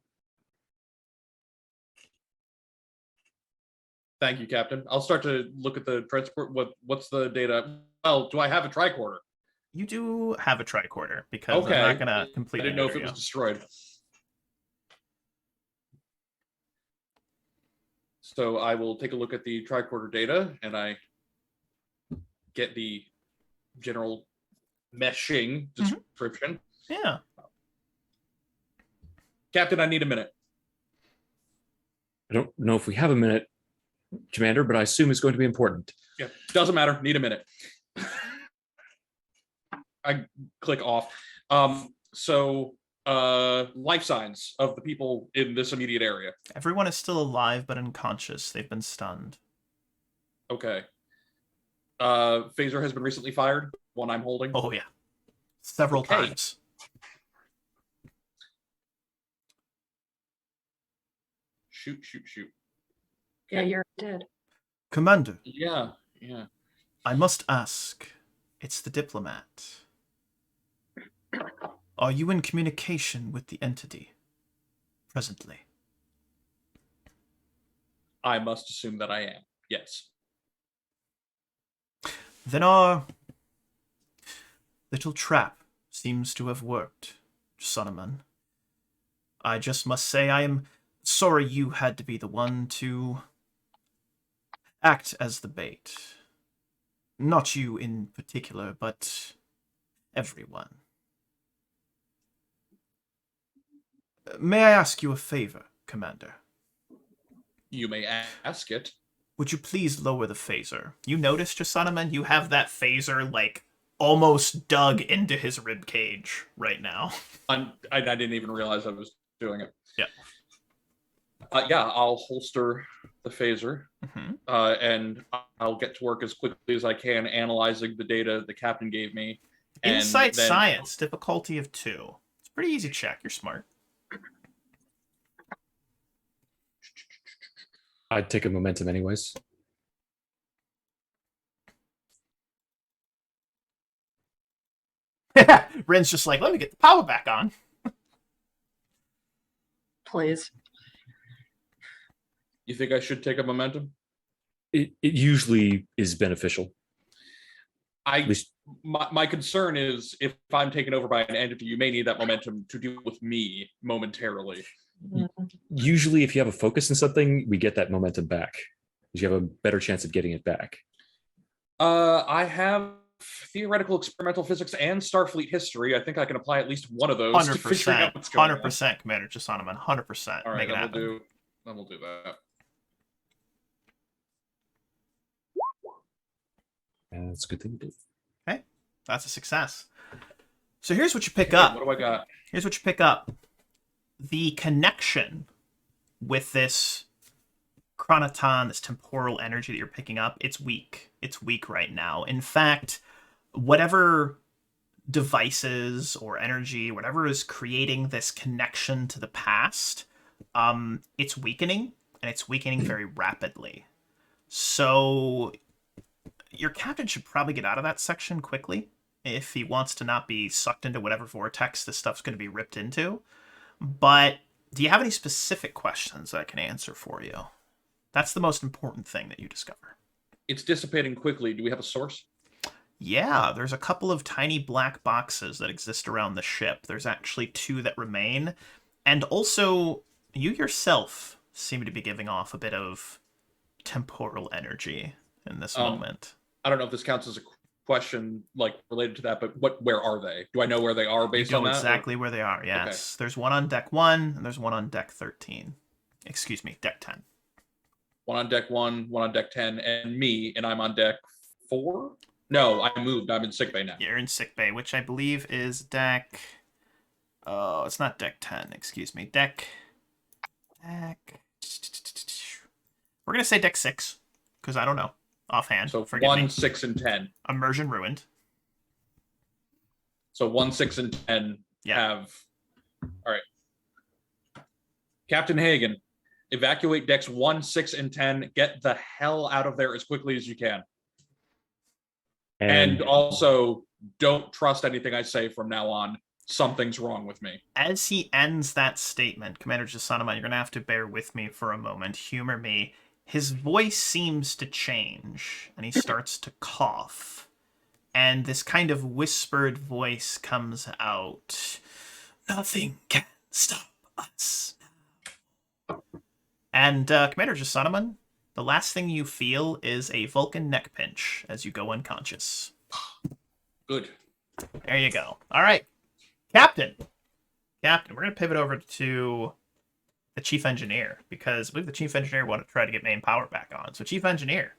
Thank you, Captain. I'll start to look at the transport. What's the data? Well, do I have a tricorder? You do have a tricorder, because Okay. I'm not going to I completely didn't know if mirror it was you. destroyed. So I will take a look at the tricorder data, and I get the general meshing description. Yeah. Captain, I need a minute. I don't know if we have a minute, Commander, but I assume it's going to be important. Yeah, doesn't matter. Need a minute. I click off. Life signs of the people in this immediate area. Everyone is still alive but unconscious. They've been stunned. Okay. Phaser has been recently fired. One I'm holding. Oh, yeah. Several Okay. times. Shoot. Yeah, you're dead. Commander, Yeah. I must ask. It's the diplomat. Are you in communication with the entity presently? I must assume that I am. Yes. Then our little trap seems to have worked, Sonneman. I just must say I am sorry you had to be the one to act as the bait. Not you in particular, but everyone. May I ask you a favor, Commander? You may ask it. Would you please lower the phaser? You notice, Jasanaman, you have that phaser, like, almost dug into his rib cage right now. I didn't even realize I was doing it. Yeah. Yeah, I'll holster the phaser, Mm-hmm. and I'll get to work as quickly as I can analyzing the data the captain gave me. Insight then... science, difficulty of 2. It's a pretty easy check. You're smart. I'd take a momentum anyways. Rin's just like, let me get the power back on. Please. You think I should take a momentum? It usually is beneficial. At least My concern is if I'm taken over by an entity, you may need that momentum to deal with me momentarily. usually if you have a focus in something, we get that momentum back. You have a better chance of getting it back. I have theoretical experimental physics and Starfleet history. I think I can apply at least one of those 100%. to figure out what's going 100%, Commander Jasanaman. 100%. All right, Make it happen. then we'll do that. That's a good thing to do. Okay, that's a success. So here's what you pick up. What do I got? Here's what you pick up. The connection with this chronoton, this temporal energy that you're picking up, it's weak. It's weak right now. In fact, whatever devices or energy, whatever is creating this connection to the past, it's weakening, and it's weakening very rapidly. So your captain should probably get out of that section quickly if he wants to not be sucked into whatever vortex this stuff's going to be ripped into. But do you have any specific questions that I can answer for you? That's the most important thing that you discover. It's dissipating quickly. Do we have a source? Yeah, there's a couple of tiny black boxes that exist around the ship. There's actually 2 that remain. And also, you yourself seem to be giving off a bit of temporal energy in this moment. I don't know if this counts as a question like related to that, but where are they? Do I know where they are based on that? Exactly where they are, yes. Okay. There's one on deck 1, and there's one on deck 13. Excuse me, deck 10. One on deck 1, one on deck 10, and me, and I'm on deck 4? No, I moved. I'm in sickbay now. You're in sickbay, which I believe is deck... Oh, it's not deck 10, excuse me. Deck... We're going to say deck 6, because I don't know. Offhand. So 1, 6, and 10. Immersion ruined. So 1, 6, and 10 have... All right. Captain Hagen, evacuate decks 1, 6, and 10. Get the hell out of there as quickly as you can. And also, don't trust anything I say from now on. Something's wrong with me. As he ends that statement, Commander Jasanaman, you're going to have to bear with me for a moment. Humor me. His voice seems to change, and he starts to cough. And this kind of whispered voice comes out. Nothing can stop us. And Commander Jasanaman, the last thing you feel is a Vulcan neck pinch as you go unconscious. Good. There you go. All right. Captain, we're going to pivot over to the chief engineer, because I believe the chief engineer wanted to try to get main power back on. So chief engineer,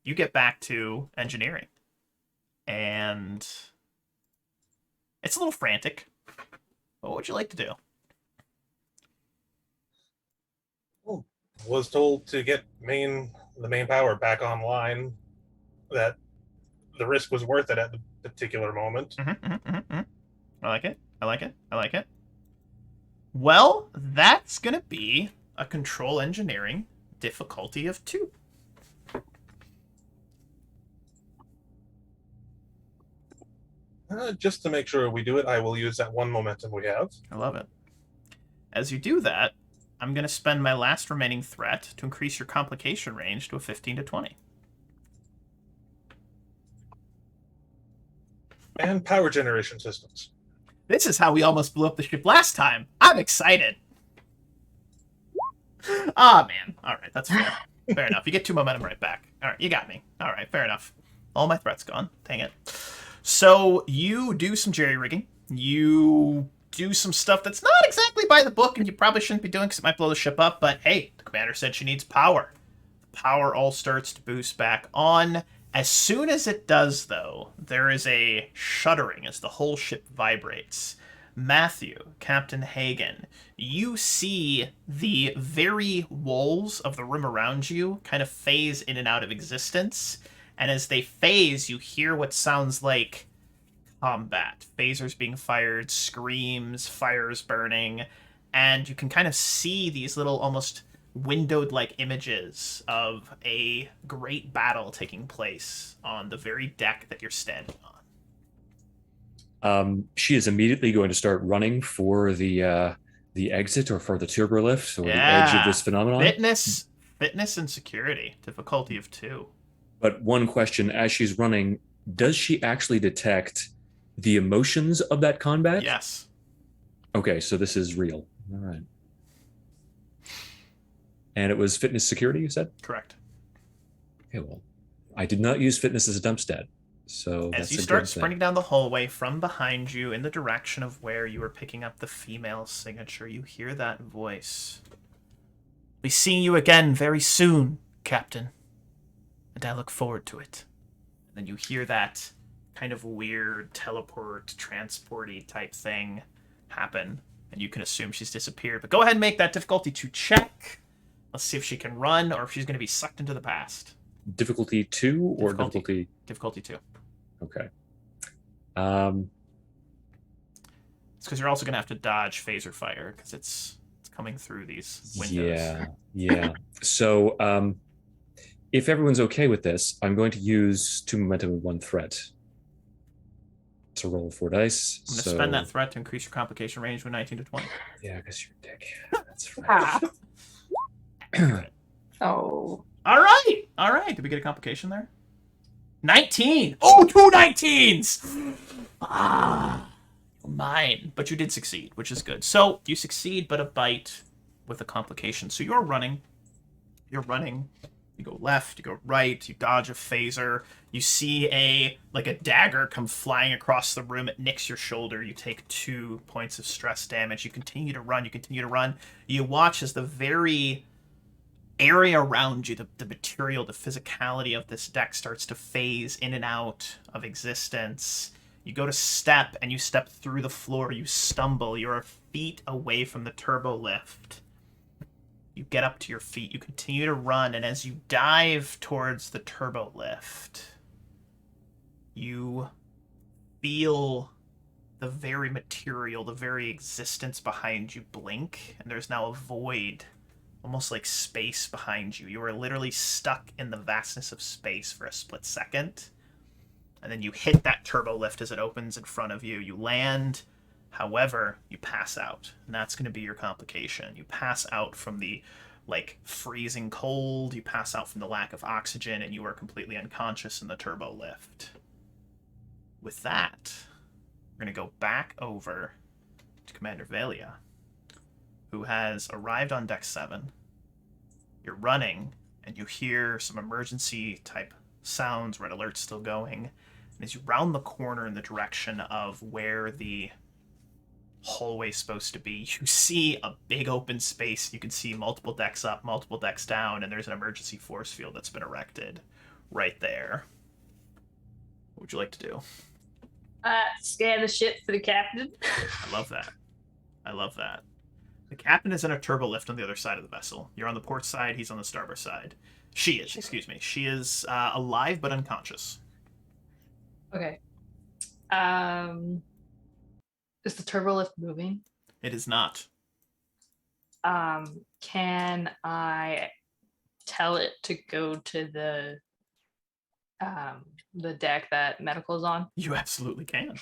you get back to engineering. And it's a little frantic. But what would you like to do? Was told to get the main power back online, that the risk was worth it at the particular moment. I like it. Well, that's going to be a control engineering difficulty of 2. Just to make sure we do it, I will use that 1 momentum we have. I love it. As you do that, I'm going to spend my last remaining threat to increase your complication range to a 15 to 20. And power generation systems. This is how we almost blew up the ship last time. I'm excited. Ah, man. All right, that's fair. Fair enough. You get 2 momentum right back. All right, you got me. All right, fair enough. All my threats gone. Dang it. So you do some jerry-rigging. You do some stuff that's not exactly by the book, and you probably shouldn't be doing because it might blow the ship up, but hey, the commander said she needs power. The power all starts to boost back on, As soon as it does, though, there is a shuddering as the whole ship vibrates. Matthew, Captain Hagen, you see the very walls of the room around you kind of phase in and out of existence. And as they phase, you hear what sounds like combat. Phasers being fired, screams, fires burning, and you can kind of see these little almost windowed-like images of a great battle taking place on the very deck that you're standing on. She is immediately going to start running for the exit or for the turbo lift or the edge of this phenomenon. Fitness and security, difficulty of 2. But one question, as she's running, does she actually detect the emotions of that combat? Yes. Okay, so this is real. All right. And it was fitness security, you said? Correct. Okay, well, I did not use fitness as a dump stat. So as you start sprinting down the hallway from behind you in the direction of where you were picking up the female signature, you hear that voice. Be seeing you again very soon, Captain. And I look forward to it. And then you hear that kind of weird teleport, transporty type thing happen. And you can assume she's disappeared. But go ahead and make that difficulty 2 check. Let's see if she can run or if she's going to be sucked into the past. Difficulty 2 or difficulty? Difficulty 2. Okay. It's because you're also going to have to dodge phaser fire because it's coming through these windows. Yeah. So if everyone's okay with this, I'm going to use 2 momentum and 1 threat to roll 4 dice. I'm going to spend that threat to increase your complication range from 19 to 20. Yeah, I guess you're a dick. That's right. Oh. All right. Did we get a complication there? 19. Oh, 2 19s. Mine. But you did succeed, which is good. So you succeed, but a bite with a complication. So you're running. You go left, you go right, you dodge a phaser. You see a dagger come flying across the room. It nicks your shoulder. You take 2 points of stress damage. You continue to run. You watch as the very area around you, the material, the physicality of this deck starts to phase in and out of existence. You go to step, and you step through the floor. You stumble. You're feet away from the turbo lift. You get up to your feet. You continue to run, and as you dive towards the turbo lift, you feel the very material, the very existence behind you blink, and there's now a void, almost like space behind you. You are literally stuck in the vastness of space for a split second. And then you hit that turbo lift as it opens in front of you. You land, however, you pass out. And that's going to be your complication. You pass out from the, freezing cold. You pass out from the lack of oxygen, and you are completely unconscious in the turbo lift. With that, we're going to go back over to Commander Velia, who has arrived on Deck 7. You're running, and you hear some emergency-type sounds, red alert's still going. And as you round the corner in the direction of where the hallway's supposed to be, you see a big open space. You can see multiple decks up, multiple decks down, and there's an emergency force field that's been erected right there. What would you like to do? Scan the ship for the captain. I love that. The captain is in a turbo lift on the other side of the vessel. You're on the port side, he's on the starboard side. She is alive but unconscious. Okay. Is the turbo lift moving? It is not. Can I tell it to go to the deck that medical is on? You absolutely can.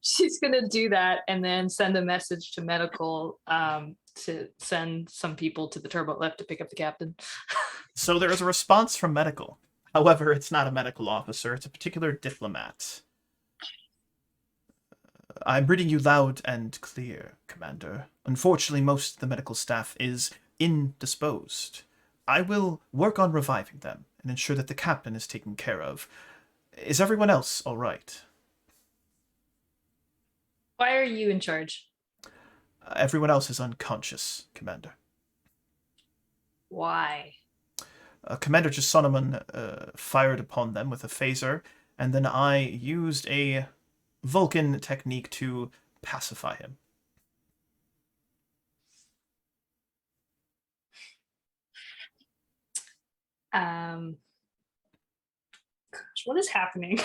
She's gonna do that and then send a message to medical to send some people to the turbo lift to pick up the captain. So there is a response from medical. However, it's not a medical officer. It's a particular diplomat. I'm reading you loud and clear, Commander. Unfortunately, most of the medical staff is indisposed. I will work on reviving them and ensure that the captain is taken care of. Is everyone else all right? Why are you in charge? Everyone else is unconscious, Commander. Why? Commander Chisonoman fired upon them with a phaser, and then I used a Vulcan technique to pacify him. Gosh, what is happening?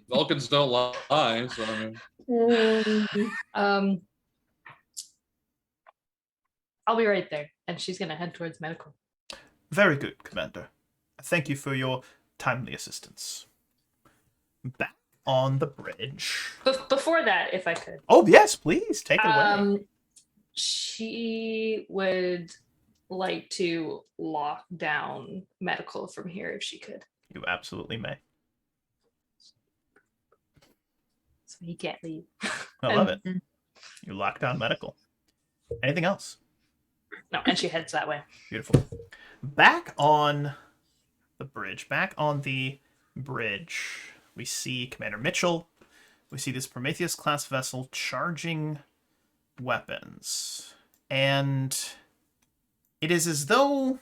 Vulcans don't lie, so I mean. I'll be right there, and she's gonna head towards medical. Very good, Commander. Thank you for your timely assistance. Back on the bridge. Before that, if I could. Oh, yes, please, take it away. She would like to lock down medical from here if she could. You absolutely may. So he can't leave. I love it. You lock down medical. Anything else? No, and she heads that way. Beautiful. Back on the bridge. We see Commander Mitchell. We see this Prometheus-class vessel charging weapons. And it is as though...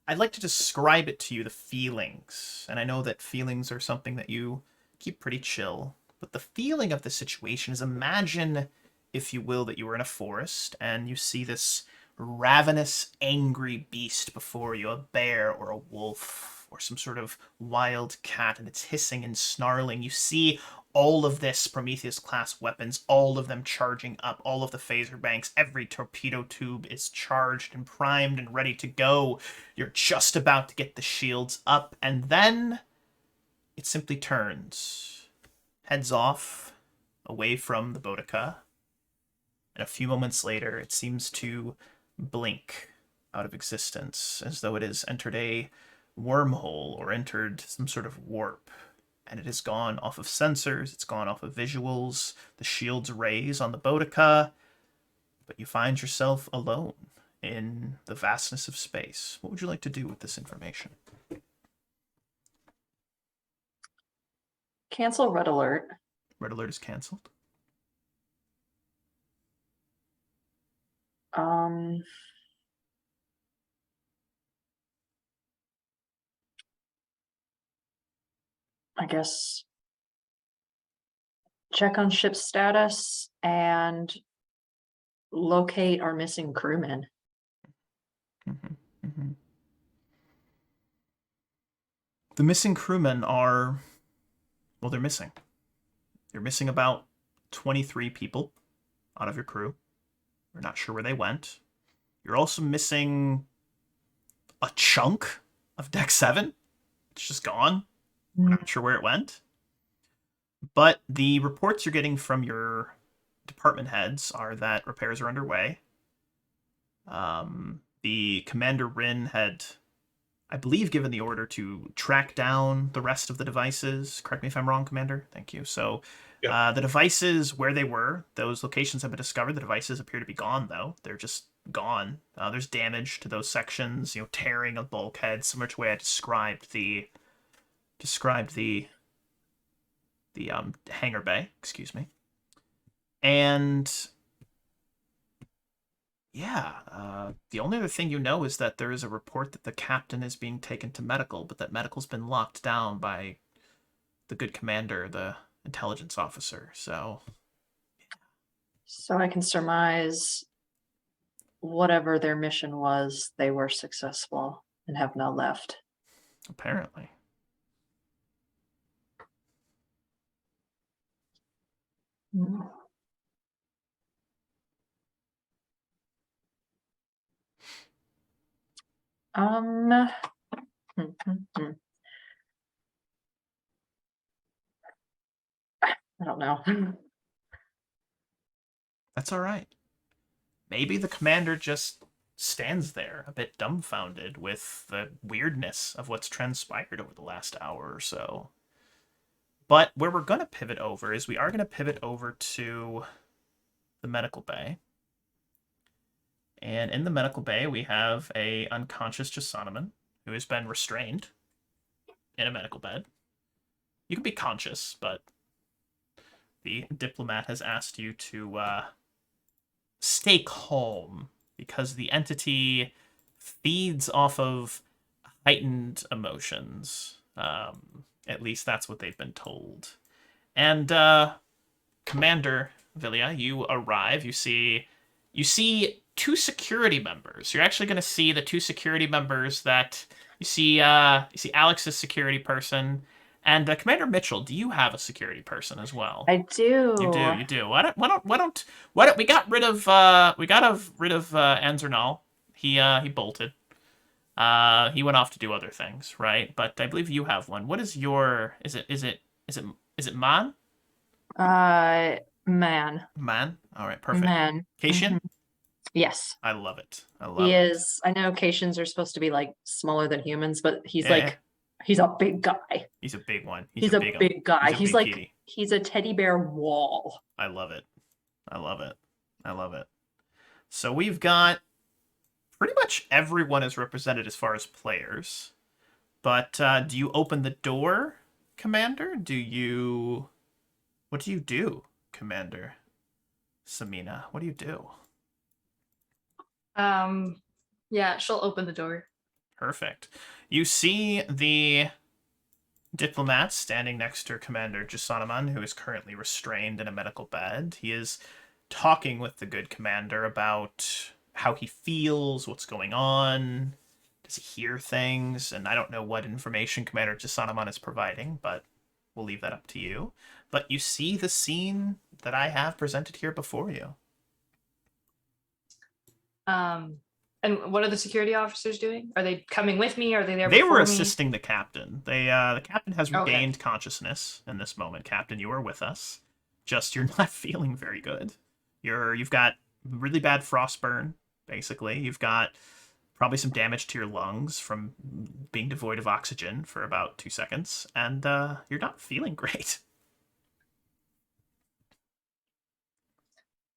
I'd like to describe it to you, the feelings. And I know that feelings are something that you keep pretty chill. But the feeling of the situation is, imagine, if you will, that you were in a forest and you see this ravenous, angry beast before you, a bear or a wolf or some sort of wild cat, and it's hissing and snarling. You see all of this Prometheus-class weapons, all of them charging up, all of the phaser banks, every torpedo tube is charged and primed and ready to go. You're just about to get the shields up, and then it simply turns, heads off, away from the Boudica, and a few moments later it seems to blink out of existence, as though it has entered a wormhole or entered some sort of warp. And it has gone off of sensors, it's gone off of visuals, the shields raise on the Boudica, but you find yourself alone in the vastness of space. What would you like to do with this information? Cancel red alert. Red alert is canceled. I guess check on ship status and locate our missing crewmen. The missing crewmen are, well, they're missing. You're missing about 23 people out of your crew. We're not sure where they went. You're also missing a chunk of Deck 7. It's just gone. We're not sure where it went. But the reports you're getting from your department heads are that repairs are underway. The Commander Rin had, I believe, given the order to track down the rest of the devices. Correct me if I'm wrong, Commander. Thank you. So the devices, where they were, those locations have been discovered. The devices appear to be gone, though. They're just gone. There's damage to those sections, tearing of bulkheads, similar to the way I described the hangar bay, excuse me. And yeah, the only other thing is that there is a report that the captain is being taken to medical, but that medical's been locked down by the good commander, the intelligence officer. So I can surmise whatever their mission was, they were successful and have now left. Apparently. I don't know. That's all right. Maybe the commander just stands there a bit dumbfounded with the weirdness of what's transpired over the last hour or so. But where we're going to pivot over is we are going to pivot over to the medical bay. And in the medical bay, we have a unconscious Chisonoman who has been restrained in a medical bed. You can be conscious, but the diplomat has asked you to stay calm because the entity feeds off of heightened emotions. At least that's what they've been told. And Commander Villia, you arrive. You see two security members. You're actually going to see the two security members that you see. You see Alex's security person, and Commander Mitchell. Do you have a security person as well? I do. You do. Why don't we got rid of Anzernal. He bolted. He went off to do other things, right? But I believe you have one. What is your? Is it Man? Man. Man. All right, perfect. Man. Cation? Mhm. Yes. I love it. He is. I know Cations are supposed to be like smaller than humans, but he's Yeah. like, he's a big guy. He's a big one. He's a big guy. He's big like, kitty. he's a teddy bear wall. I love it. I love it. I love it. So we've got pretty much everyone is represented as far as players. But do you open the door, Commander? What do you do, Commander Samina? What do you do? Yeah, she'll open the door. Perfect. You see the Diplomats standing next to Commander Jasanaman, who is currently restrained in a medical bed. He is talking with the good commander about how he feels, what's going on, does he hear things, and I don't know what information Commander Jasanaman is providing, but we'll leave that up to you. But you see the scene that I have presented here before you. And what are the security officers doing? Are they coming with me? Are they there? They before were me? assisting the captain. The captain has Okay. regained consciousness in this moment. Captain, you are with us. Just you're not feeling very good. You've got really bad frostburn, basically. You've got probably some damage to your lungs from being devoid of oxygen for about 2 seconds, and you're not feeling great.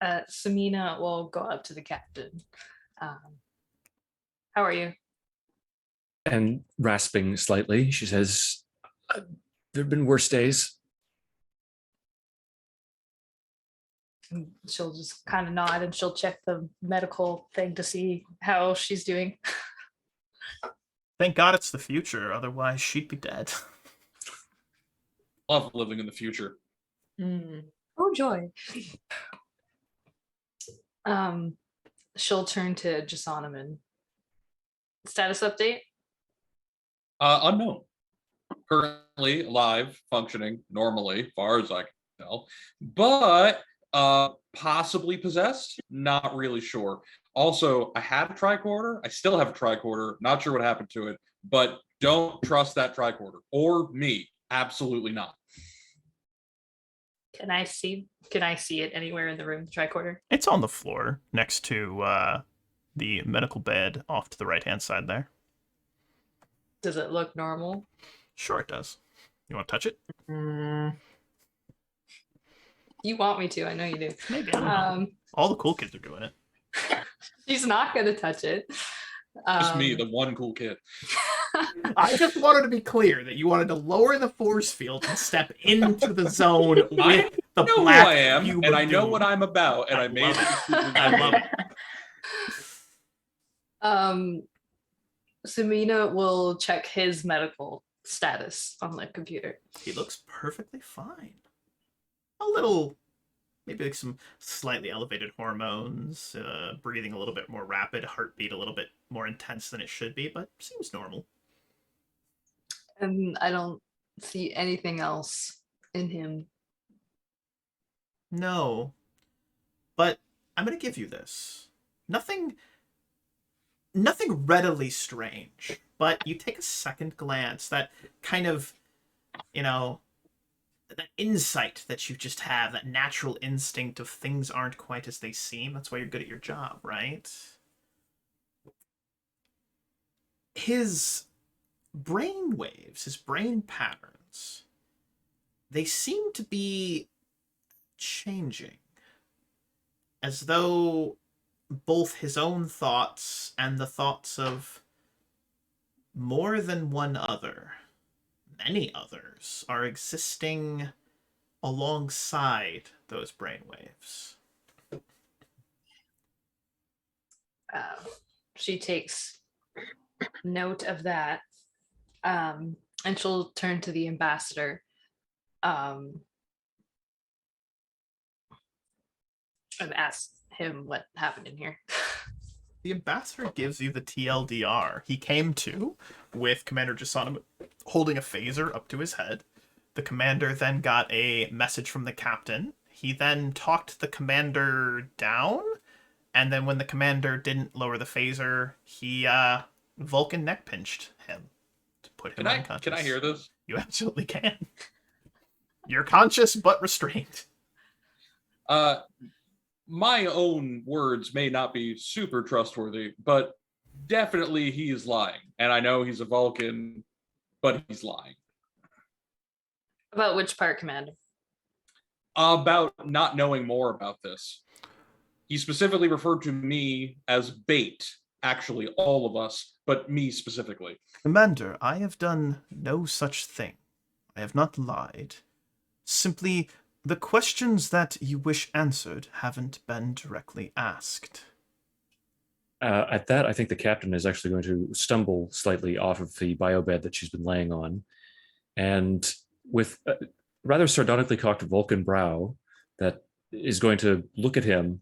Samina will go up to the captain. How are you? And rasping slightly, she says, there have been worse days. And she'll just kind of nod and she'll check the medical thing to see how she's doing. Thank God it's the future, otherwise she'd be dead. Love living in the future. Oh, joy. She'll turn to Jasanaman. Status update? Unknown. Currently alive, functioning normally, far as I can tell. But possibly possessed? Not really sure. Also, I had a tricorder. I still have a tricorder. Not sure what happened to it, but don't trust that tricorder. Or me. Absolutely not. Can I see it anywhere in the room, the tricorder? It's on the floor next to the medical bed off to the right-hand side there. Does it look normal? Sure it does. You want to touch it? You want me to, I know you do. Maybe. I don't know. All the cool kids are doing it. She's not gonna touch it. Just me, the one cool kid. I just wanted to be clear that you wanted to lower the force field and step into the zone with the know black. who I am, and I know what I'm about, and I made it. I love it. Samina will check his medical status on the computer. He looks perfectly fine. A little, maybe like some slightly elevated hormones, breathing a little bit more rapid, heartbeat a little bit more intense than it should be, but seems normal. And I don't see anything else in him. No. But I'm going to give you this. Nothing readily strange, but you take a second glance, that kind of, that insight that you just have, that natural instinct of things aren't quite as they seem. That's why you're good at your job, right? His brain waves, his brain patterns, they seem to be changing, as though both his own thoughts and the thoughts of more than one other, many others, are existing alongside those brainwaves. She takes note of that. And she'll turn to the ambassador. And ask him what happened in here. The ambassador gives you the TLDR. He came to with Commander Jasonam holding a phaser up to his head. The commander then got a message from the captain. He then talked the commander down, and then when the commander didn't lower the phaser, he Vulcan neck pinched him to put him unconscious. Can I hear this? You absolutely can. You're conscious but restrained. My own words may not be super trustworthy, but definitely he is lying. And I know he's a Vulcan, but he's lying. About which part, Commander? About not knowing more about this. He specifically referred to me as bait, actually, all of us, but me specifically. Commander, I have done no such thing. I have not lied. Simply, the questions that you wish answered haven't been directly asked. At that, I think the captain is actually going to stumble slightly off of the biobed that she's been laying on. And with a rather sardonically cocked Vulcan brow, that is going to look at him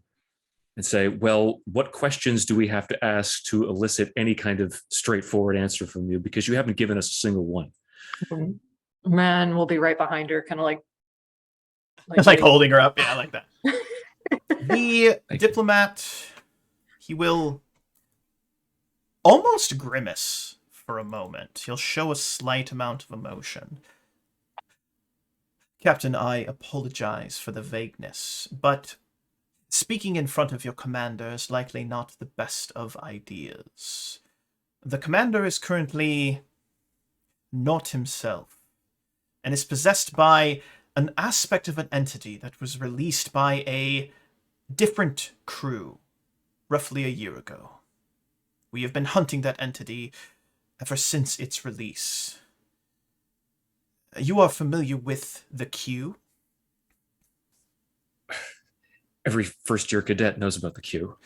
and say, well, what questions do we have to ask to elicit any kind of straightforward answer from you? Because you haven't given us a single one. Man, we'll be right behind her, kind of like Like holding her up, yeah, like that. The diplomat, he will almost grimace for a moment. He'll show a slight amount of emotion. Captain, I apologize for the vagueness, but speaking in front of your commander is likely not the best of ideas. The commander is currently not himself, and is possessed by an aspect of an entity that was released by a different crew roughly a year ago. We have been hunting that entity ever since its release. You are familiar with the Q? Every first-year cadet knows about the Q.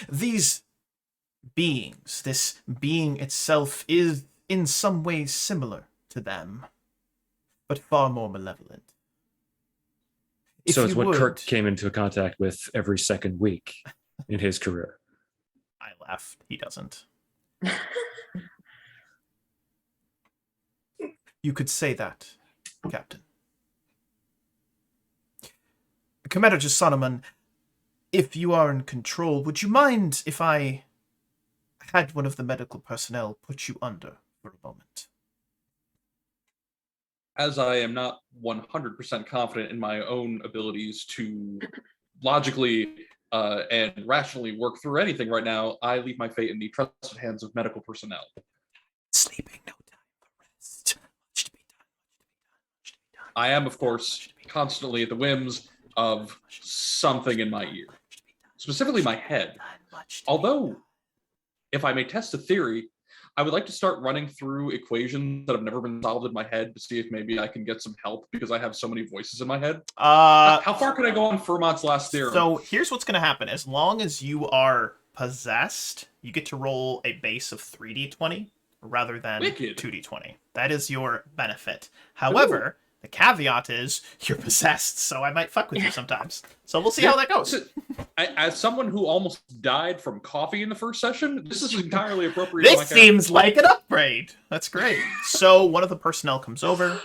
These beings, this being itself, is in some ways similar to them, but far more malevolent. So it's what Kirk came into contact with every second week in his career. I laughed. He doesn't. You could say that, Captain. Commander Jasoniman, if you are in control, would you mind if I had one of the medical personnel put you under for a moment? As I am not 100% confident in my own abilities to logically and rationally work through anything right now, I leave my fate in the trusted hands of medical personnel. Sleeping, no time for rest. Much to be done, much to be done. I am, of course, constantly at the whims of something in my ear, specifically my head. Although, if I may test a theory, I would like to start running through equations that have never been solved in my head to see if maybe I can get some help, because I have so many voices in my head. How far can I go on Fermat's last theorem? So here's what's going to happen. As long as you are possessed, you get to roll a base of 3d20 rather than 2d20. That is your benefit. However, the caveat is you're possessed, so I might fuck with you sometimes. So we'll see how that goes. As someone who almost died from coffee in the first session, this is entirely appropriate. This seems like an upgrade. That's great. So one of the personnel comes over,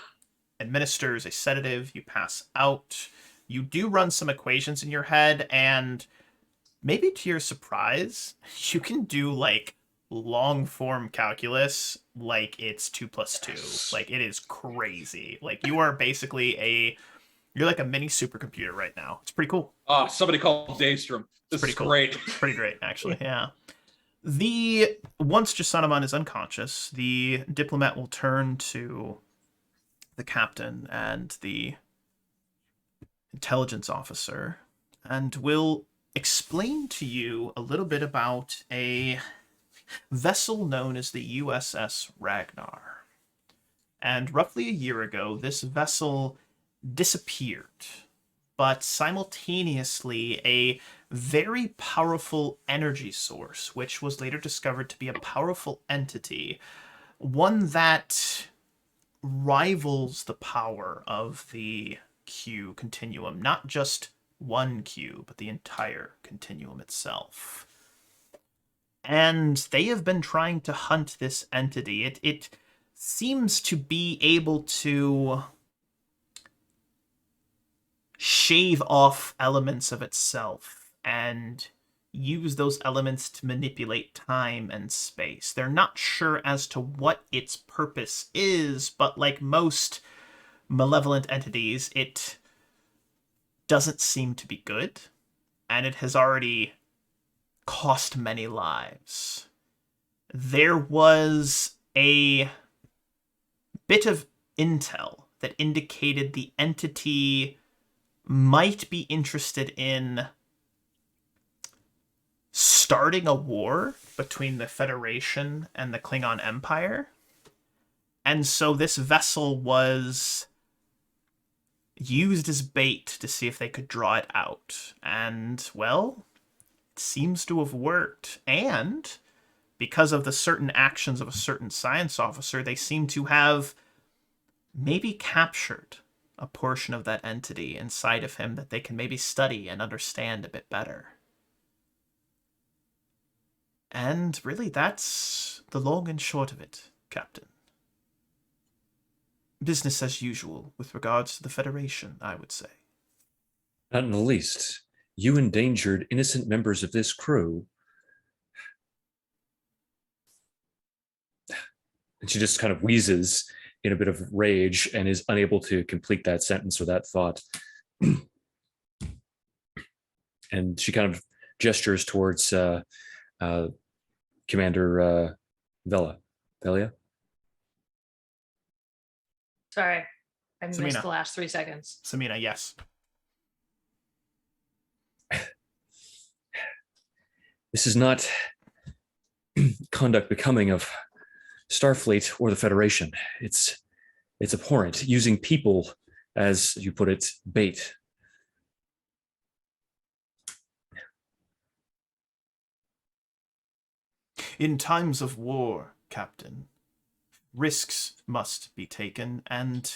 administers a sedative, you pass out. You do run some equations in your head, and maybe to your surprise, you can do like long form calculus like it's 2 + 2. Like it is crazy. Like you are basically you're like a mini supercomputer right now. It's pretty cool. Oh, somebody called Daystrom. This is great. Pretty great, actually. Yeah. Once Jasanaman is unconscious, the diplomat will turn to the captain and the intelligence officer and will explain to you a little bit about a vessel known as the USS Ragnar. And roughly a year ago, this vessel disappeared, but simultaneously a very powerful energy source, which was later discovered to be a powerful entity, one that rivals the power of the Q continuum, not just one Q, but the entire continuum itself. And they have been trying to hunt this entity. It seems to be able to shave off elements of itself and use those elements to manipulate time and space. They're not sure as to what its purpose is, but like most malevolent entities, it doesn't seem to be good, and it has already cost many lives. There was a bit of intel that indicated the entity might be interested in starting a war between the Federation and the Klingon Empire. And so this vessel was used as bait to see if they could draw it out. And, well, it seems to have worked. And because of the certain actions of a certain science officer, they seem to have maybe captured a portion of that entity inside of him that they can maybe study and understand a bit better. And really, that's the long and short of it, Captain. Business as usual with regards to the Federation, I would say. Not in the least. You endangered innocent members of this crew. And she just kind of wheezes in a bit of rage and is unable to complete that sentence or that thought. And she kind of gestures towards Commander Velia. Sorry, I missed Samina. the last 3 seconds. Samina, yes. This is not conduct becoming of Starfleet or the Federation. It's abhorrent, using people, as you put it, bait. In times of war, Captain, risks must be taken, and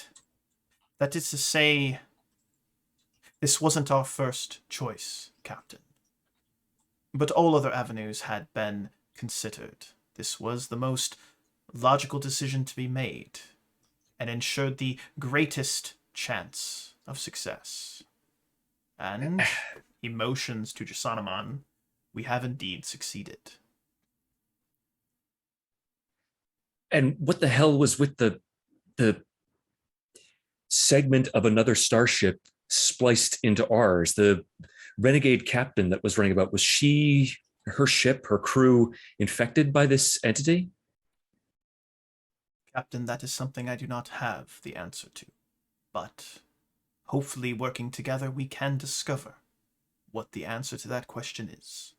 that is to say, this wasn't our first choice, Captain. But all other avenues had been considered. This was the most logical decision to be made, and ensured the greatest chance of success. And, emotions to Jasanaman, we have indeed succeeded. And what the hell was with the segment of another starship spliced into ours? The renegade captain that was running about, was her ship, her crew, infected by this entity? Captain, that is something I do not have the answer to. But hopefully working together we can discover what the answer to that question is.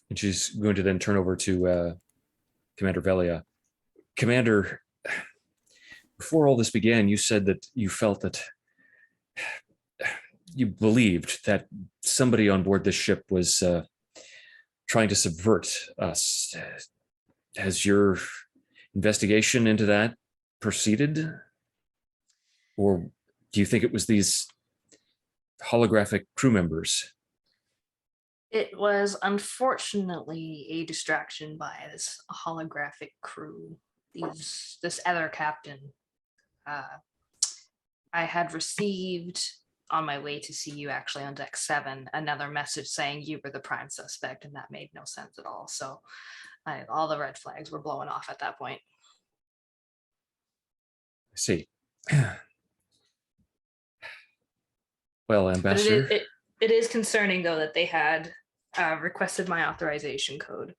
And she's going to then turn over to Commander Velia. Commander, before all this began, you said that you felt that you believed that somebody on board this ship was trying to subvert us. Has your investigation into that proceeded? Or do you think it was these holographic crew members? It was unfortunately a distraction by this holographic crew. This other captain. I had received, on my way to see you actually on deck 7, another message saying you were the prime suspect, and that made no sense at all. So all the red flags were blowing off at that point. I see. Well, Ambassador. It is concerning, though, that they had requested my authorization code.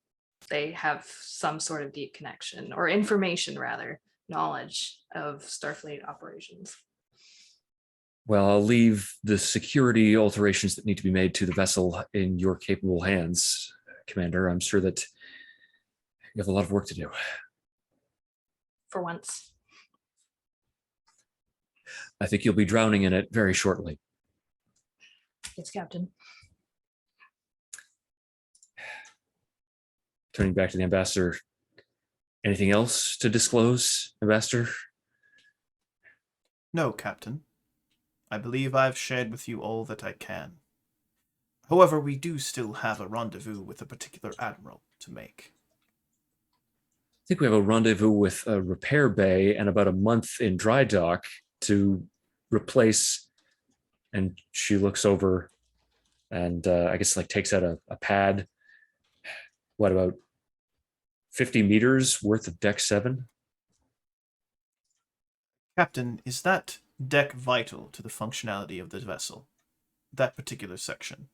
They have some sort of deep connection, or information rather, knowledge of Starfleet operations. Well, I'll leave the security alterations that need to be made to the vessel in your capable hands, Commander. I'm sure that you have a lot of work to do. For once. I think you'll be drowning in it very shortly. Yes, Captain. Turning back to the ambassador. Anything else to disclose, Ambassador? No, Captain. I believe I've shared with you all that I can. However, we do still have a rendezvous with a particular admiral to make. I think we have a rendezvous with a repair bay and about a month in dry dock to replace. And she looks over and I guess like takes out a pad. What, about 50 meters worth of deck 7? Captain, is that deck vital to the functionality of the vessel? That particular section?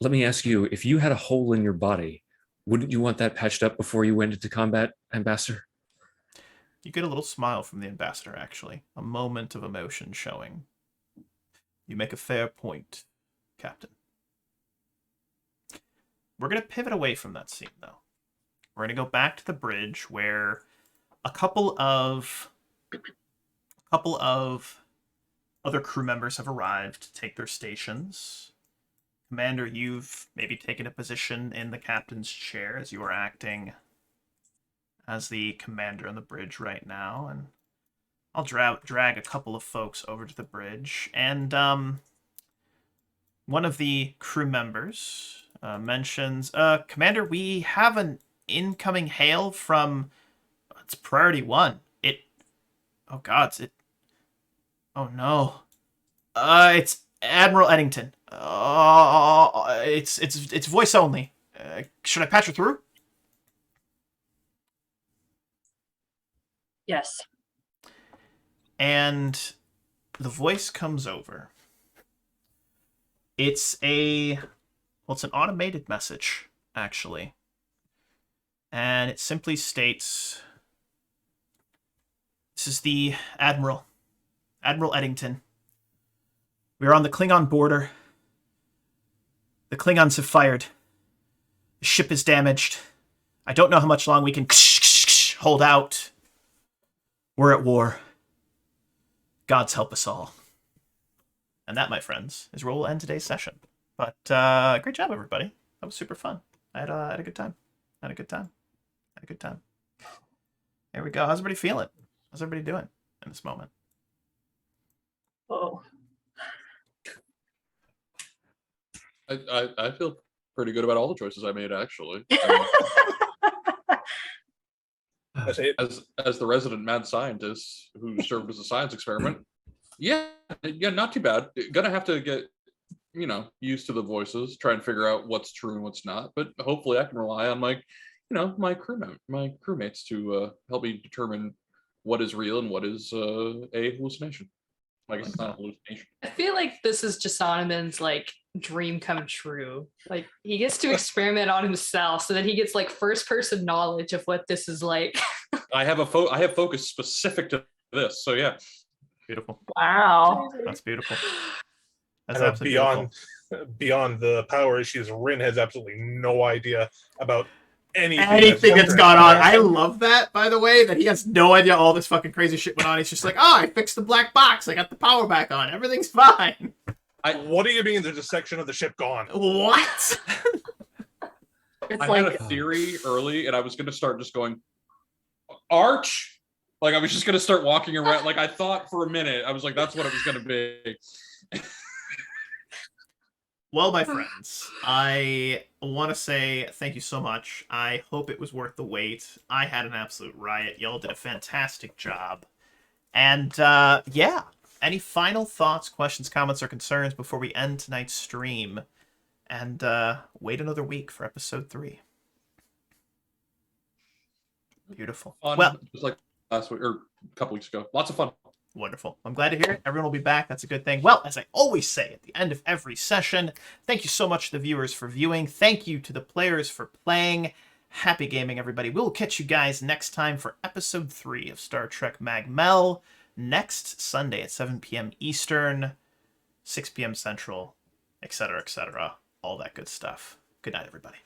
Let me ask you, if you had a hole in your body, wouldn't you want that patched up before you went into combat, Ambassador? You get a little smile from the ambassador, actually. A moment of emotion showing. You make a fair point, Captain. We're going to pivot away from that scene, though. We're going to go back to the bridge where a couple of other crew members have arrived to take their stations. Commander, you've maybe taken a position in the captain's chair as you are acting as the commander on the bridge right now, and I'll drag a couple of folks over to the bridge, and one of the crew members mentions, Commander, we have an incoming hail from, it's Priority 1. Oh god, oh no. It's Admiral Eddington. It's voice only. Should I patch her through? Yes. And the voice comes over. It's an automated message, actually. And it simply states, this is the Admiral Eddington. We are on the Klingon border. The Klingons have fired. The ship is damaged. I don't know how much long we can hold out. We're at war. Gods help us all. And that, my friends, is where we'll end today's session. But great job, everybody. That was super fun. I had a good time. Had a good time. There we go. How's everybody feeling? How's everybody doing in this moment? Oh. I feel pretty good about all the choices I made, actually. As the resident mad scientist who served as a science experiment, yeah, not too bad. Gonna have to get, used to the voices, try and figure out what's true and what's not. But hopefully, I can rely on my crewmates to help me determine what is real and what is a hallucination. I guess it's not a hallucination. I feel like this is Jasoniman's dream come true. Like he gets to experiment on himself so that he gets first person knowledge of what this is like. I have focus specific to this, so yeah. Beautiful. Wow. That's beautiful. That's And absolutely beautiful. Beyond the power issues, Rin has absolutely no idea about anything that's gone on. I love that, by the way, that he has no idea all this fucking crazy shit went on. He's just like, oh, I fixed the black box. I got the power back on. Everything's fine. What do you mean there's a section of the ship gone? What? I had a theory early, and I was going to start just going, Arch? I was just going to start walking around. I thought for a minute, I was like, that's what it was going to be. Well, my friends, I want to say thank you so much. I hope it was worth the wait. I had an absolute riot. Y'all did a fantastic job. And, yeah. Any final thoughts, questions, comments, or concerns before we end tonight's stream and wait another week for episode 3? Beautiful. Fun, well, just like last week or a couple weeks ago. Lots of fun. Wonderful. I'm glad to hear it. Everyone will be back. That's a good thing. Well, as I always say at the end of every session, thank you so much to the viewers for viewing. Thank you to the players for playing. Happy gaming, everybody. We'll catch you guys next time for episode 3 of Star Trek Mell next Sunday at 7 p.m. Eastern, 6 p.m. Central, etc., etc. All that good stuff. Good night, everybody.